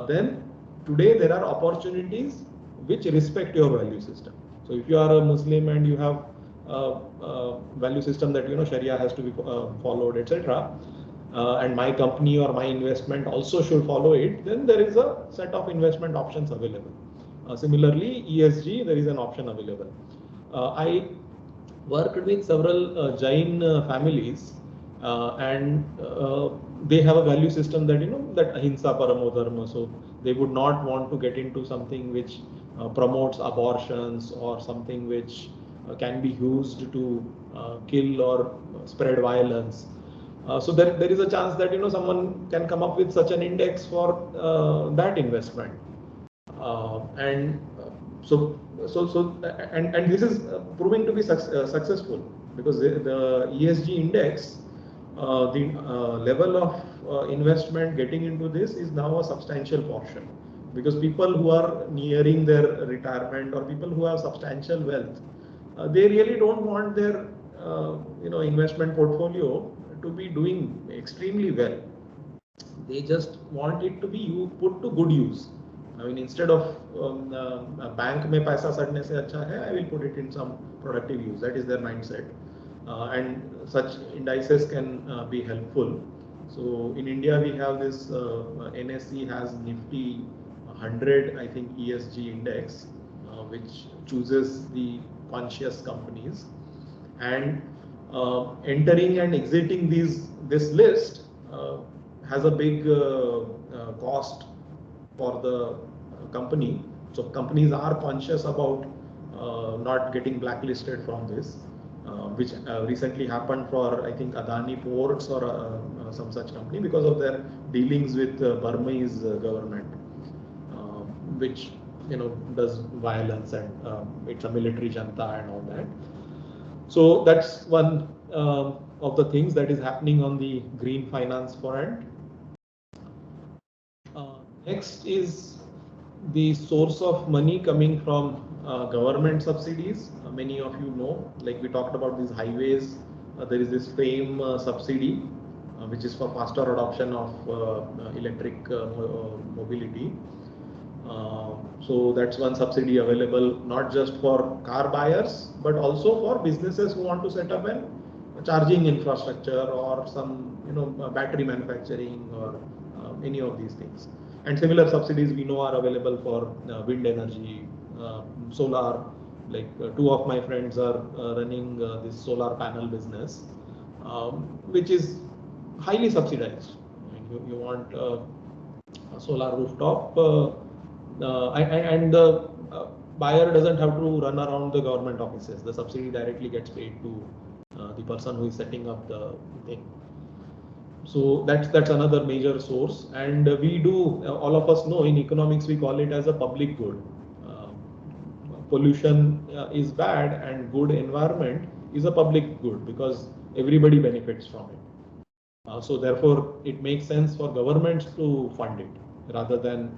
then today there are opportunities which respect your value system. So if you are a Muslim and you have a value system that Sharia has to be followed, etc., and my company or my investment also should follow it, then there is a set of investment options available. Similarly, ESG, there is an option available. I worked with several Jain families, and they have a value system that that ahimsa paramo dharma. So they would not want to get into something which promotes abortions or something which can be used to kill or spread violence. So there is a chance that someone can come up with such an index for that investment, and this is proving to be successful, because the ESG index, the level of investment getting into this is now a substantial portion, because people who are nearing their retirement or people who have substantial wealth, they really don't want their investment portfolio to be doing extremely well. They just want it to be put to good use. I mean, instead of bank mein paisa sadne se acha hai, I will put it in some productive use. That is their mindset, and such indices can be helpful. So in India, we have this NSE has Nifty 100, I think, ESG index, which chooses the conscious companies, and entering and exiting this list has a big cost for the company. So companies are conscious about not getting blacklisted from this, which recently happened for, I think, Adani Ports or some such company, because of their dealings with Burmese government, which does violence, and it's a military junta and all that. So that's one of the things that is happening on the green finance front. Next is the source of money coming from government subsidies. Many of you know, like we talked about these highways, there is this FAME subsidy, which is for faster adoption of electric mobility. So that's one subsidy available not just for car buyers, but also for businesses who want to set up a charging infrastructure or some battery manufacturing or any of these things. And similar subsidies we know are available for wind energy, solar. Like two of my friends are running this solar panel business, which is highly subsidized. I mean, you want a solar rooftop, and the buyer doesn't have to run around the government offices. The subsidy directly gets paid to the person who is setting up the thing. So that's another major source, and we do, all of us know in economics we call it as a public good. Pollution is bad, and good environment is a public good because everybody benefits from it. So therefore, it makes sense for governments to fund it rather than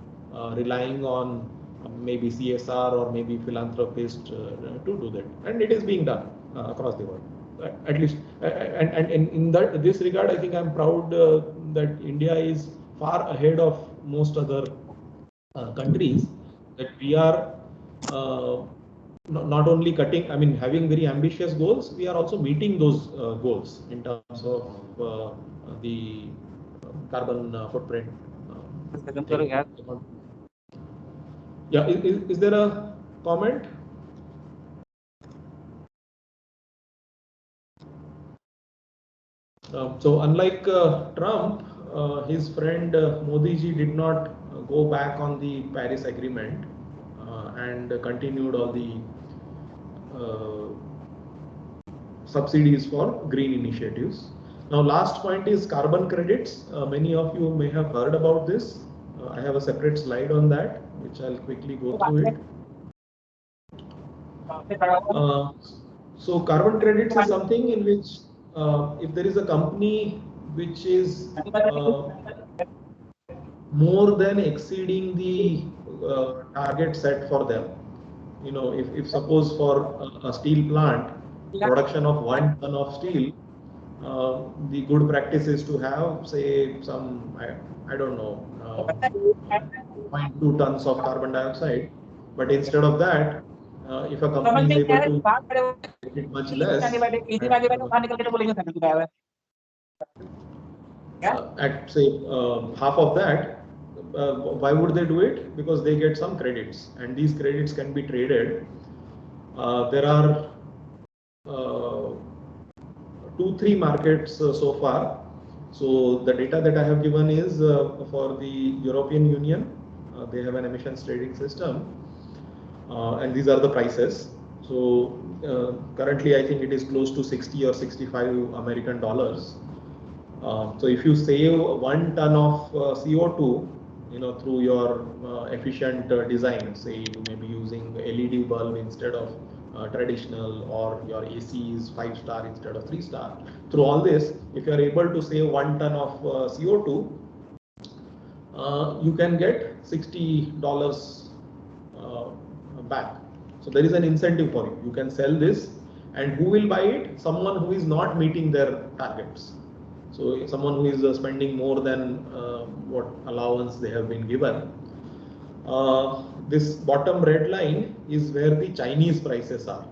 relying on maybe CSR or maybe philanthropists to do that. And it is being done across the world, at least. And in this regard, I think I'm proud that India is far ahead of most other countries, that we are not only cutting, I mean, having very ambitious goals, we are also meeting those goals in terms of the carbon footprint. Yeah, is there a comment? So unlike Trump, his friend Modi ji did not go back on the Paris Agreement and continued all the subsidies for green initiatives. Now, last point is carbon credits. Many of you may have heard about this. I have a separate slide on that, which I'll quickly go through it. So carbon credits is something in which if there is a company which is more than exceeding the target set for them, you know, if suppose for a steel plant, production of 1 ton of steel, the good practice is to have, say, some, I don't know, 0.2 tons of carbon dioxide. But instead of that, if a company is able to make it much less, at say half of that, why would they do it? Because they get some credits, and these credits can be traded. There are 2-3 markets so far. So the data that I have given is for the European Union. They have an emissions trading system, and these are the prices. So currently, I think it is close to 60 or 65 American dollars. So if you save 1 ton of CO2, you know, through your efficient design, say you may be using LED bulb instead of traditional, or your AC is 5-star instead of 3-star. Through all this, if you are able to save 1 ton of CO2, you can get $60 back. So there is an incentive for you. You can sell this, and who will buy it? Someone who is not meeting their targets. So someone who is spending more than what allowance they have been given. This bottom red line is where the Chinese prices are.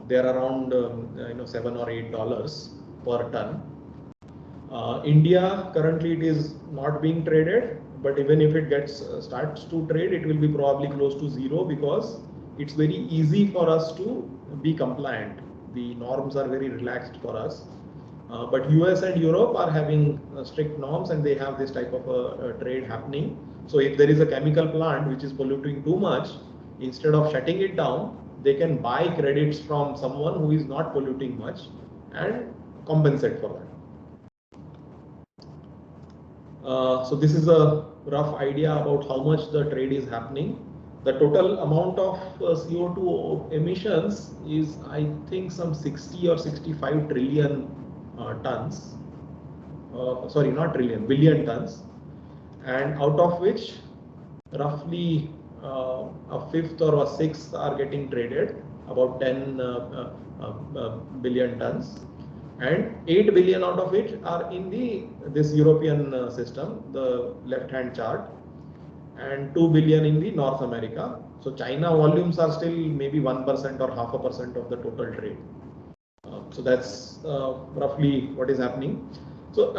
They are around $7 or $8 per ton. India currently it is not being traded, but even if it starts to trade, it will be probably close to zero, because it's very easy for us to be compliant. The norms are very relaxed for us. But US and Europe are having strict norms, and they have this type of a trade happening. So if there is a chemical plant which is polluting too much, instead of shutting it down, they can buy credits from someone who is not polluting much and compensate for that. So this is a rough idea about how much the trade is happening. The total amount of CO2 emissions is, I think, some 60 or 65 trillion tons. Sorry, not trillion, billion tons. And out of which roughly a fifth or a sixth are getting traded, about 10 billion tons. And 8 billion out of it are in this European system, the left-hand chart, and 2 billion in the North America. So China volumes are still maybe 1% or 0.5% of the total trade. So that's roughly what is happening. So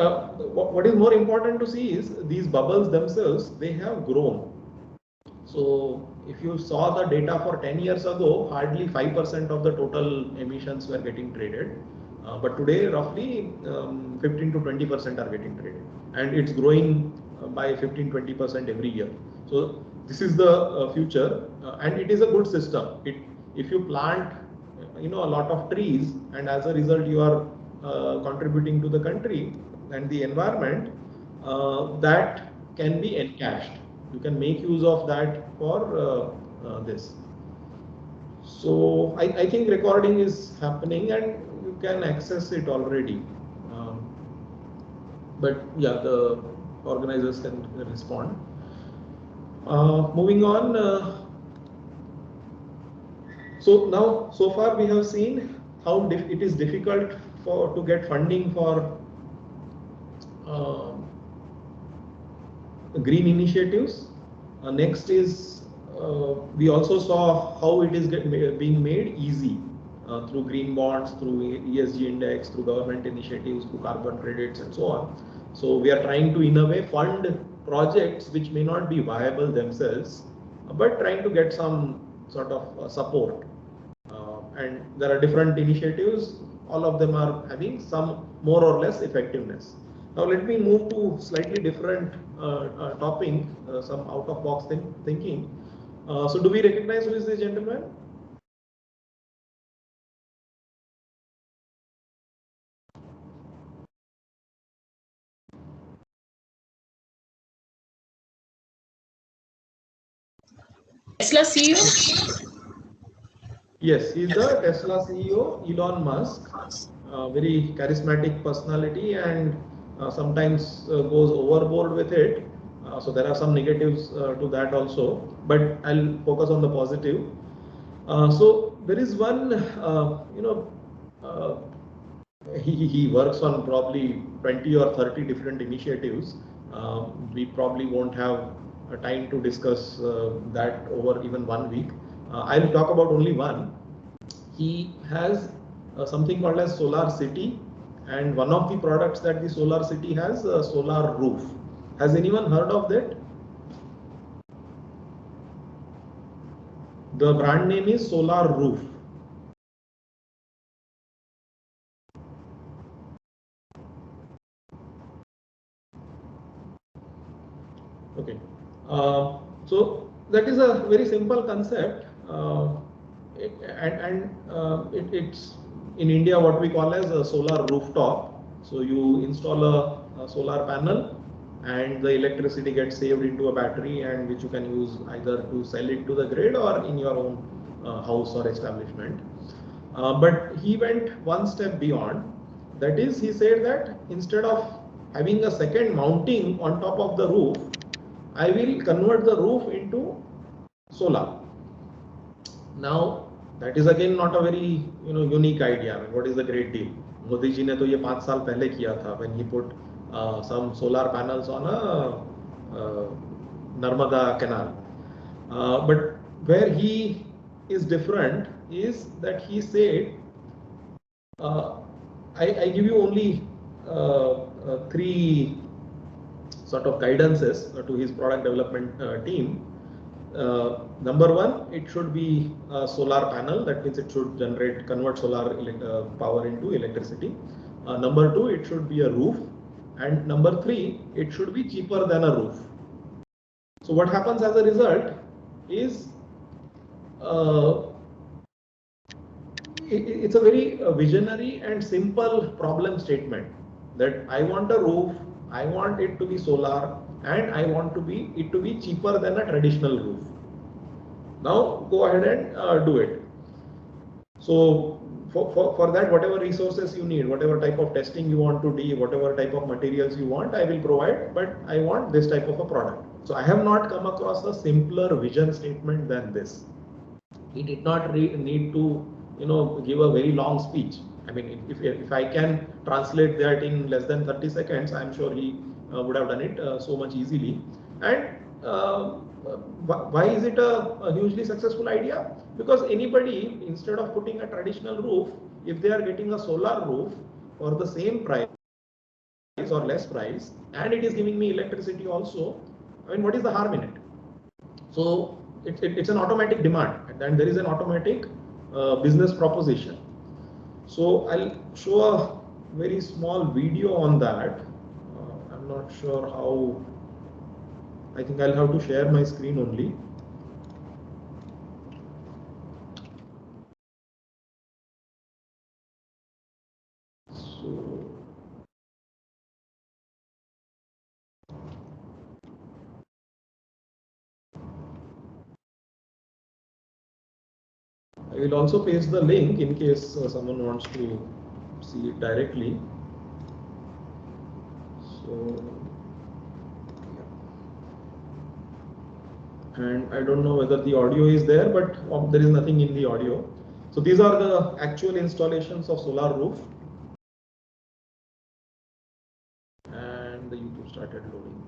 what is more important to see is these bubbles themselves, they have grown. So if you saw the data for 10 years ago, hardly 5% of the total emissions were getting traded. But today, roughly 15 to 20% are getting traded, and it's growing by 15-20% every year. So this is the future, and it is a good system. If you plant, a lot of trees, and as a result you are contributing to the country, and the environment, that can be encached. You can make use of that for this. So I think recording is happening and you can access it already. But yeah, the organizers can respond. Moving on. So now, so far we have seen how it is difficult to get funding for green initiatives. Next is we also saw how it is being made easy through green bonds, through ESG index, through government initiatives, through carbon credits, and so on. So we are trying to, in a way, fund projects which may not be viable themselves, but trying to get some sort of support. And there are different initiatives. All of them are having some more or less effectiveness. Now let me move to slightly different topic, some out-of-box thinking. So do we recognize who is this gentleman? Tesla CEO? Yes, he's the Tesla CEO, Elon Musk. Very charismatic personality, and sometimes goes overboard with it. So there are some negatives to that also, but I'll focus on the positive. So there is one, he works on probably 20 or 30 different initiatives. We probably won't have time to discuss that over even 1 week. I'll talk about only one. He has something called as Solar City, and one of the products that the Solar City has, solar roof. Has anyone heard of that? The brand name is Solar Roof. Okay, so that is a very simple concept, it's in India what we call as a solar rooftop. So you install a solar panel, and the electricity gets saved into a battery, and which you can use either to sell it to the grid or in your own house or establishment. But he went one step beyond. That is, he said that instead of having a second mounting on top of the roof, I will convert the roof into solar. Now that is again not a very unique idea. I mean, what is the great deal? Modi ji ने तो ये 5 साल पहले किया था when he put some solar panels on a Narmada canal. But where he is different is that he said, I give you only 3 sort of guidances to his product development team. Number 1, it should be a solar panel. That means it should convert solar power into electricity. Number 2, it should be a roof. And number 3, it should be cheaper than a roof. So what happens as a result is, it's a very visionary and simple problem statement, that I want a roof, I want it to be solar, and I want it to be cheaper than a traditional roof. Now go ahead and do it. So for that, whatever resources you need, whatever type of testing you want to do, whatever type of materials you want, I will provide, but I want this type of a product. So I have not come across a simpler vision statement than this. He did not need to give a very long speech. I mean, if I can translate that in less than 30 seconds, I'm sure he would have done it so much easily. And why is it a hugely successful idea? Because anybody, instead of putting a traditional roof, if they are getting a solar roof for the same price or less price, and it is giving me electricity also, I mean, what is the harm in it? So it's an automatic demand, and there is an automatic business proposition. So I'll show a very small video on that. I'm not sure how. I think I'll have to share my screen only. So I will also paste the link in case someone wants to see it directly. So, and I don't know whether the audio is there, but there is nothing in the audio. So these are the actual installations of solar roof. And the YouTube started loading.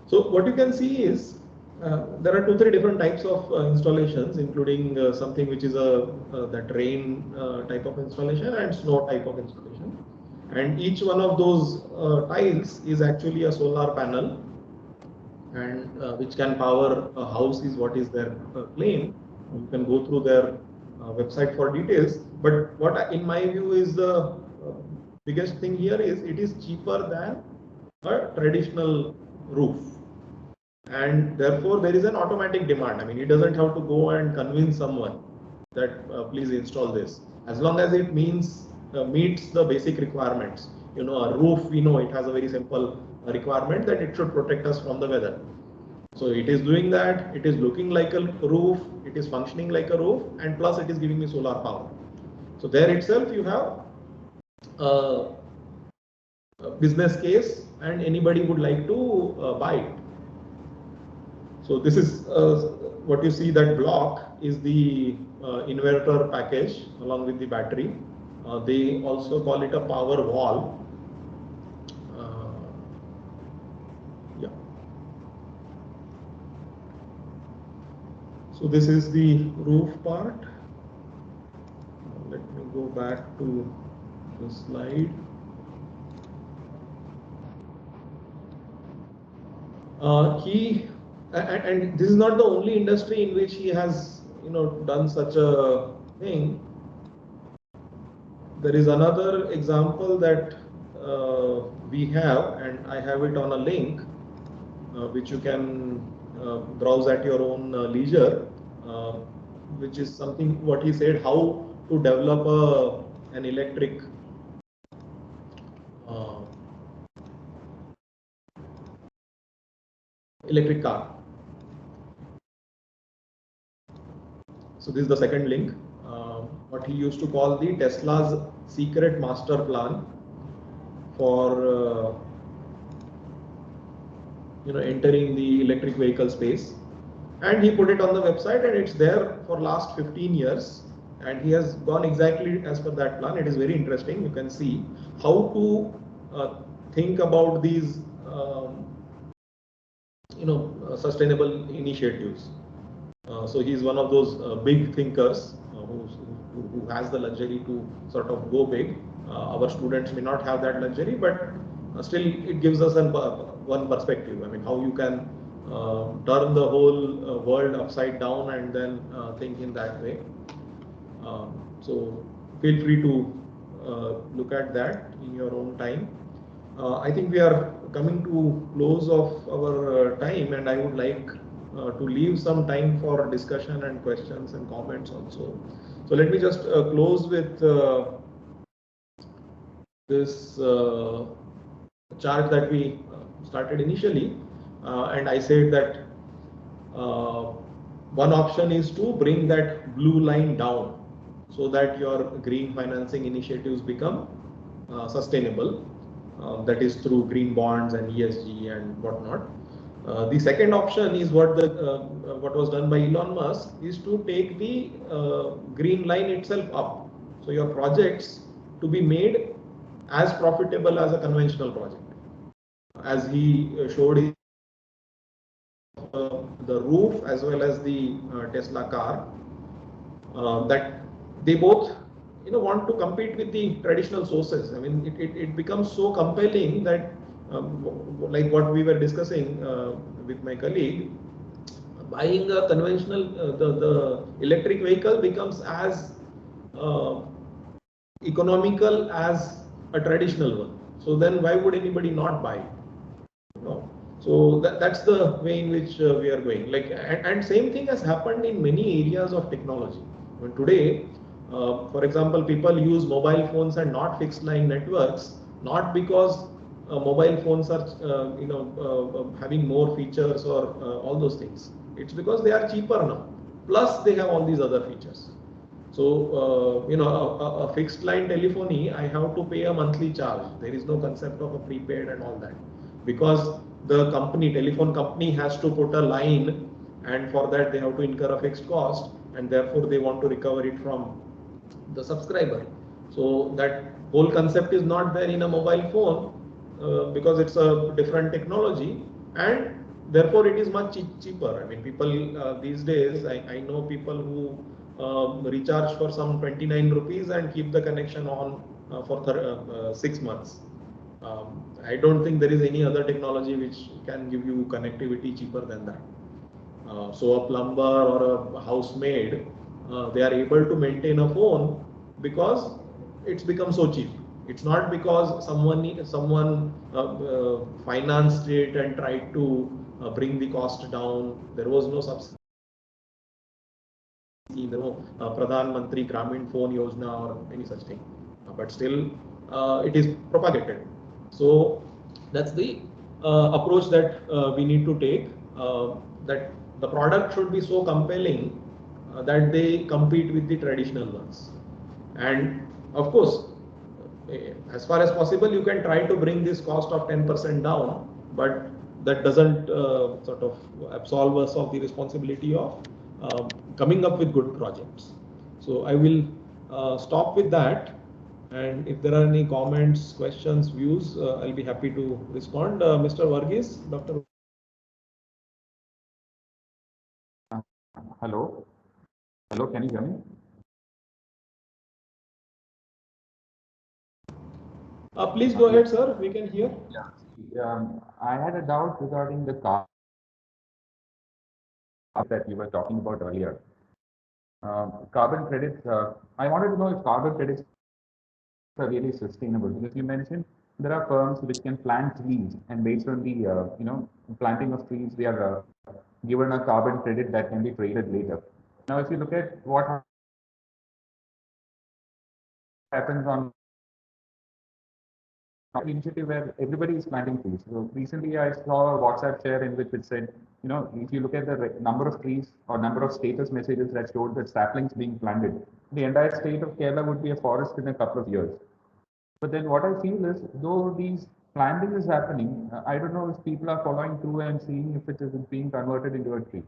So what you can see is there are 2-3 different types of installations, including something which is that rain type of installation and snow type of installation. And each one of those tiles is actually a solar panel, and which can power a house is what is their claim. You can go through their website for details. But what in my view is the biggest thing here is it is cheaper than a traditional roof. And therefore there is an automatic demand. I mean, it doesn't have to go and convince someone that please install this. As long as it meets the basic requirements. You know, a roof, we know it has a very simple requirement that it should protect us from the weather. So it is doing that, it is looking like a roof, it is functioning like a roof, and plus it is giving me solar power. So there itself you have a business case, and anybody would like to buy it. So this is what you see, that block is the inverter package along with the battery. They also call it a power wall. Yeah. So this is the roof part. Let me go back to the slide. And this is not the only industry in which he has, done such a thing. There is another example that we have, and I have it on a link, which you can browse at your own leisure, which is something what he said, how to develop an electric car. So this is the second link, what he used to call the Tesla's secret master plan for entering the electric vehicle space, and he put it on the website, and it's there for last 15 years, and he has gone exactly as per that plan. It is very interesting. You can see how to think about these sustainable initiatives. So he is one of those big thinkers who has the luxury to sort of go big. Our students may not have that luxury, but still it gives us one perspective. I mean, how you can turn the whole world upside down and then think in that way. So feel free to look at that in your own time. I think we are coming to close of our time, and I would like to leave some time for discussion and questions and comments also. So let me just close with this chart that we started initially, and I said that one option is to bring that blue line down so that your green financing initiatives become sustainable. That is through green bonds and ESG and whatnot. The second option is what was done by Elon Musk, is to take the green line itself up. So your projects to be made as profitable as a conventional project. As he showed the roof as well as the Tesla car, that they both want to compete with the traditional sources. I mean, it becomes so compelling that like what we were discussing with my colleague, buying a conventional the electric vehicle becomes as economical as a traditional one. So then why would anybody not buy it? No. So that's the way in which we are going. Like, and same thing has happened in many areas of technology. When today, for example, people use mobile phones and not fixed line networks. not because mobile phones are having more features or all those things. It's because they are cheaper now. Plus they have all these other features. So a fixed line telephony, I have to pay a monthly charge. There is no concept of a prepaid and all that, because the telephone company has to put a line, and for that they have to incur a fixed cost, and therefore they want to recover it from the subscriber. So that whole concept is not there in a mobile phone because it's a different technology, and therefore it is much cheaper. I mean, people these days, I know people who recharge for some 29 rupees and keep the connection on for 6 months. I don't think there is any other technology which can give you connectivity cheaper than that. So a plumber or a housemaid, they are able to maintain a phone because it's become so cheap. It's not because someone financed it and tried to bring the cost down. There was no subsidy. There was no Pradhan Mantri Gramin Phone Yojana or any such thing, but still it is propagated. So that's the approach that we need to take, that the product should be so compelling that they compete with the traditional ones. And of course, as far as possible, you can try to bring this cost of 10% down, but that doesn't sort of absolve us of the responsibility of coming up with good projects. So I will stop with that. And if there are any comments, questions, views, I'll be happy to respond. Mr. Varghese, Dr. Hello. Hello, can you hear me? Please go ahead, sir. We can hear. Yeah. I had a doubt regarding the car that you were talking about earlier. Carbon credits. I wanted to know if carbon credits are really sustainable, because you mentioned there are firms which can plant trees, and based on the planting of trees, they are given a carbon credit that can be traded later. Now, if you look at what happens on initiative where everybody is planting trees. So recently I saw a WhatsApp share in which it said, if you look at the number of trees or number of status messages that showed that saplings being planted, the entire state of Kerala would be a forest in a couple of years. But then what I feel is, though these planting is happening, I don't know if people are following through and seeing if it is being converted into a tree.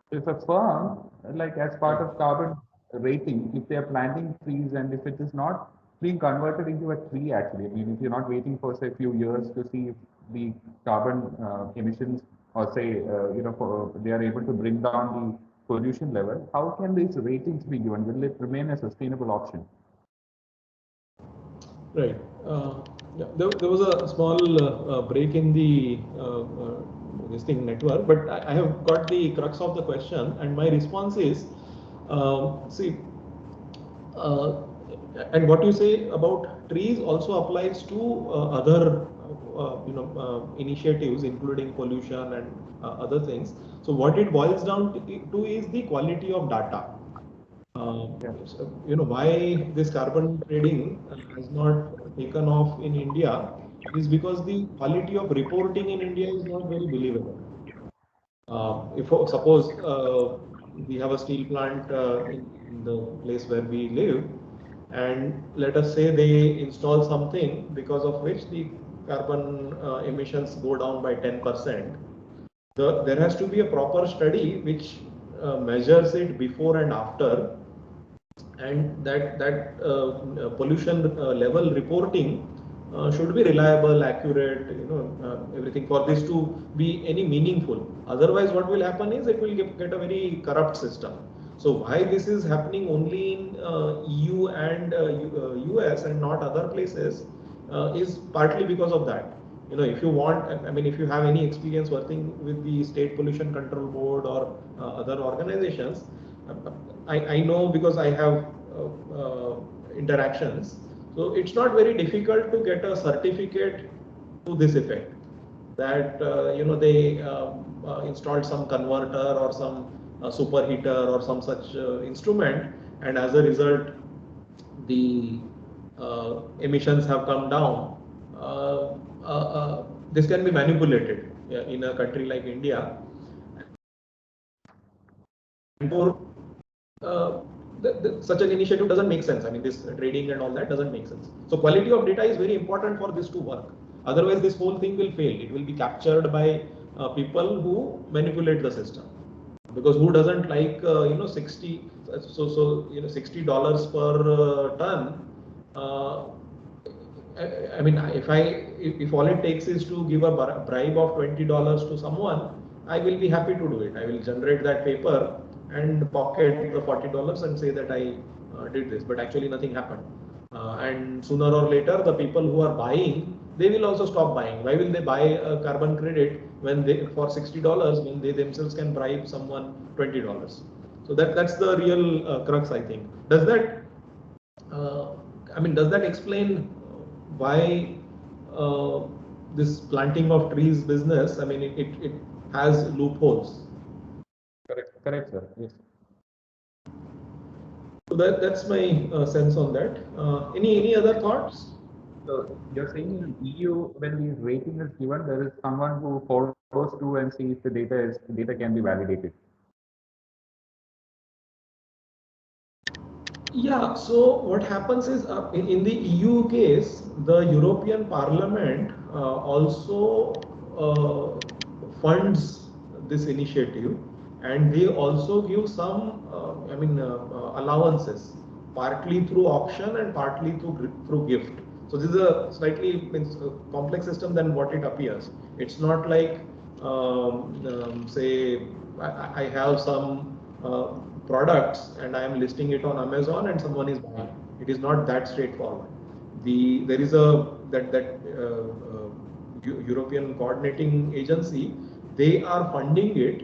So if a firm, like as part of carbon rating, if they are planting trees and if it is not being converted into a tree, actually, I mean, if you're not waiting for say a few years to see if the carbon emissions or say, they are able to bring down the pollution level, how can these ratings be given? Will it remain a sustainable option? Right. Yeah, there was a small break in the this thing network, but I have got the crux of the question, and my response is, see, and what you say about trees also applies to other initiatives, including pollution and other things. So what it boils down to is the quality of data. Why this carbon trading has not taken off in India is because the quality of reporting in India is not very believable. If suppose we have a steel plant in the place where we live, and let us say they install something because of which the carbon emissions go down by 10%. There has to be a proper study which measures it before and after, and that pollution level reporting should be reliable, accurate, everything, for this to be any meaningful. Otherwise, what will happen is it will get a very corrupt system. So why this is happening only in EU and US and not other places is partly because of that. If you want, I mean, if you have any experience working with the State Pollution Control Board or other organizations, I know because I have interactions. So it's not very difficult to get a certificate to this effect, that they installed some converter or some superheater or some such instrument, and as a result the emissions have come down this can be manipulated in a country like India. And for such an initiative doesn't make sense. I mean, this trading and all that doesn't make sense. So quality of data is very important for this to work. Otherwise, this whole thing will fail. It will be captured by people who manipulate the system. Because who doesn't like $60 per ton? I mean, if all it takes is to give a bribe of $20 to someone, I will be happy to do it. I will generate that paper and pocket the $40 and say that I did this, but actually nothing happened. And sooner or later, the people who are buying, they will also stop buying. Why will they buy a carbon credit when they for $60 when they themselves can bribe someone $20? So that's the real crux, I think. Does that does that explain why this planting of trees business? I mean, it has loopholes. Correct, sir. Yes. So that's my sense on that. Any other thoughts? So you're saying in EU, when the rating is given, there is someone who follows through and sees the data can be validated. Yeah, so what happens is in the EU case, the European Parliament also funds this initiative, and they also give some allowances, partly through auction and partly through gift. So this is a slightly complex system than what it appears. It's not like say I have some products and I am listing it on Amazon and someone is buying. It is not that straightforward. There is European coordinating agency. They are funding it,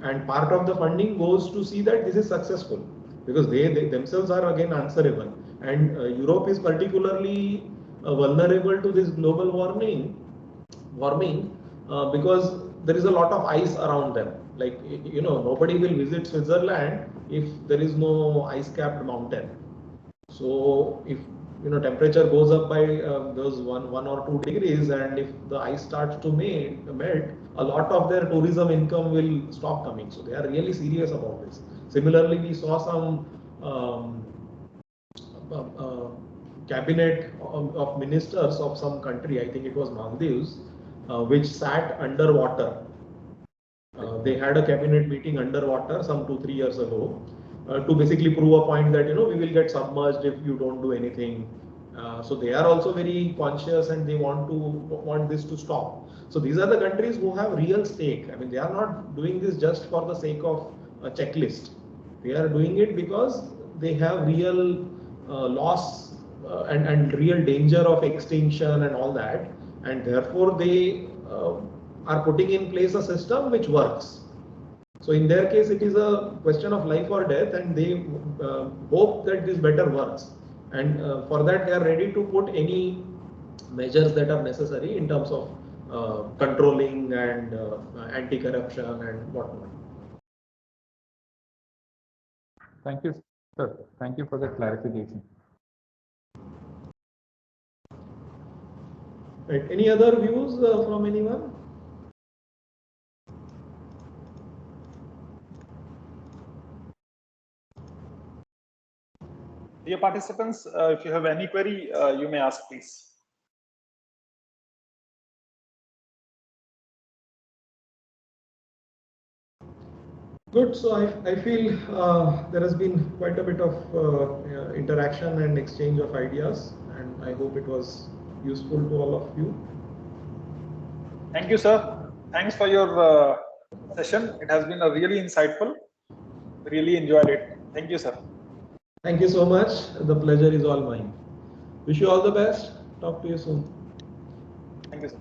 and part of the funding goes to see that this is successful, because they themselves are again answerable. And Europe is particularly vulnerable to this global warming because there is a lot of ice around them. Like, nobody will visit Switzerland if there is no ice-capped mountain. So if temperature goes up by those 1 or 2 degrees, and if the ice starts to melt, a lot of their tourism income will stop coming. So they are really serious about this. Similarly, we saw some cabinet of ministers of some country, I think it was Maldives, which sat underwater. They had a cabinet meeting underwater some 2-3 years ago to basically prove a point that we will get submerged if you don't do anything. So they are also very conscious, and they want this to stop. So these are the countries who have real stake. I mean, they are not doing this just for the sake of a checklist. They are doing it because they have real loss and real danger of extinction and all that, and therefore they are putting in place a system which works. So in their case, it is a question of life or death, and they hope that this better works. And for that, they are ready to put any measures that are necessary in terms of controlling and anti-corruption and whatnot. Thank you, sir. Thank you for the clarification. Right. Any other views from anyone? Dear participants, if you have any query, you may ask, please. Good. So I feel there has been quite a bit of interaction and exchange of ideas, and I hope it was useful to all of you. Thank you, sir. Thanks for your session. It has been a really insightful. Really enjoyed it. Thank you, sir. Thank you so much. The pleasure is all mine. Wish you all the best. Talk to you soon. Thank you, sir.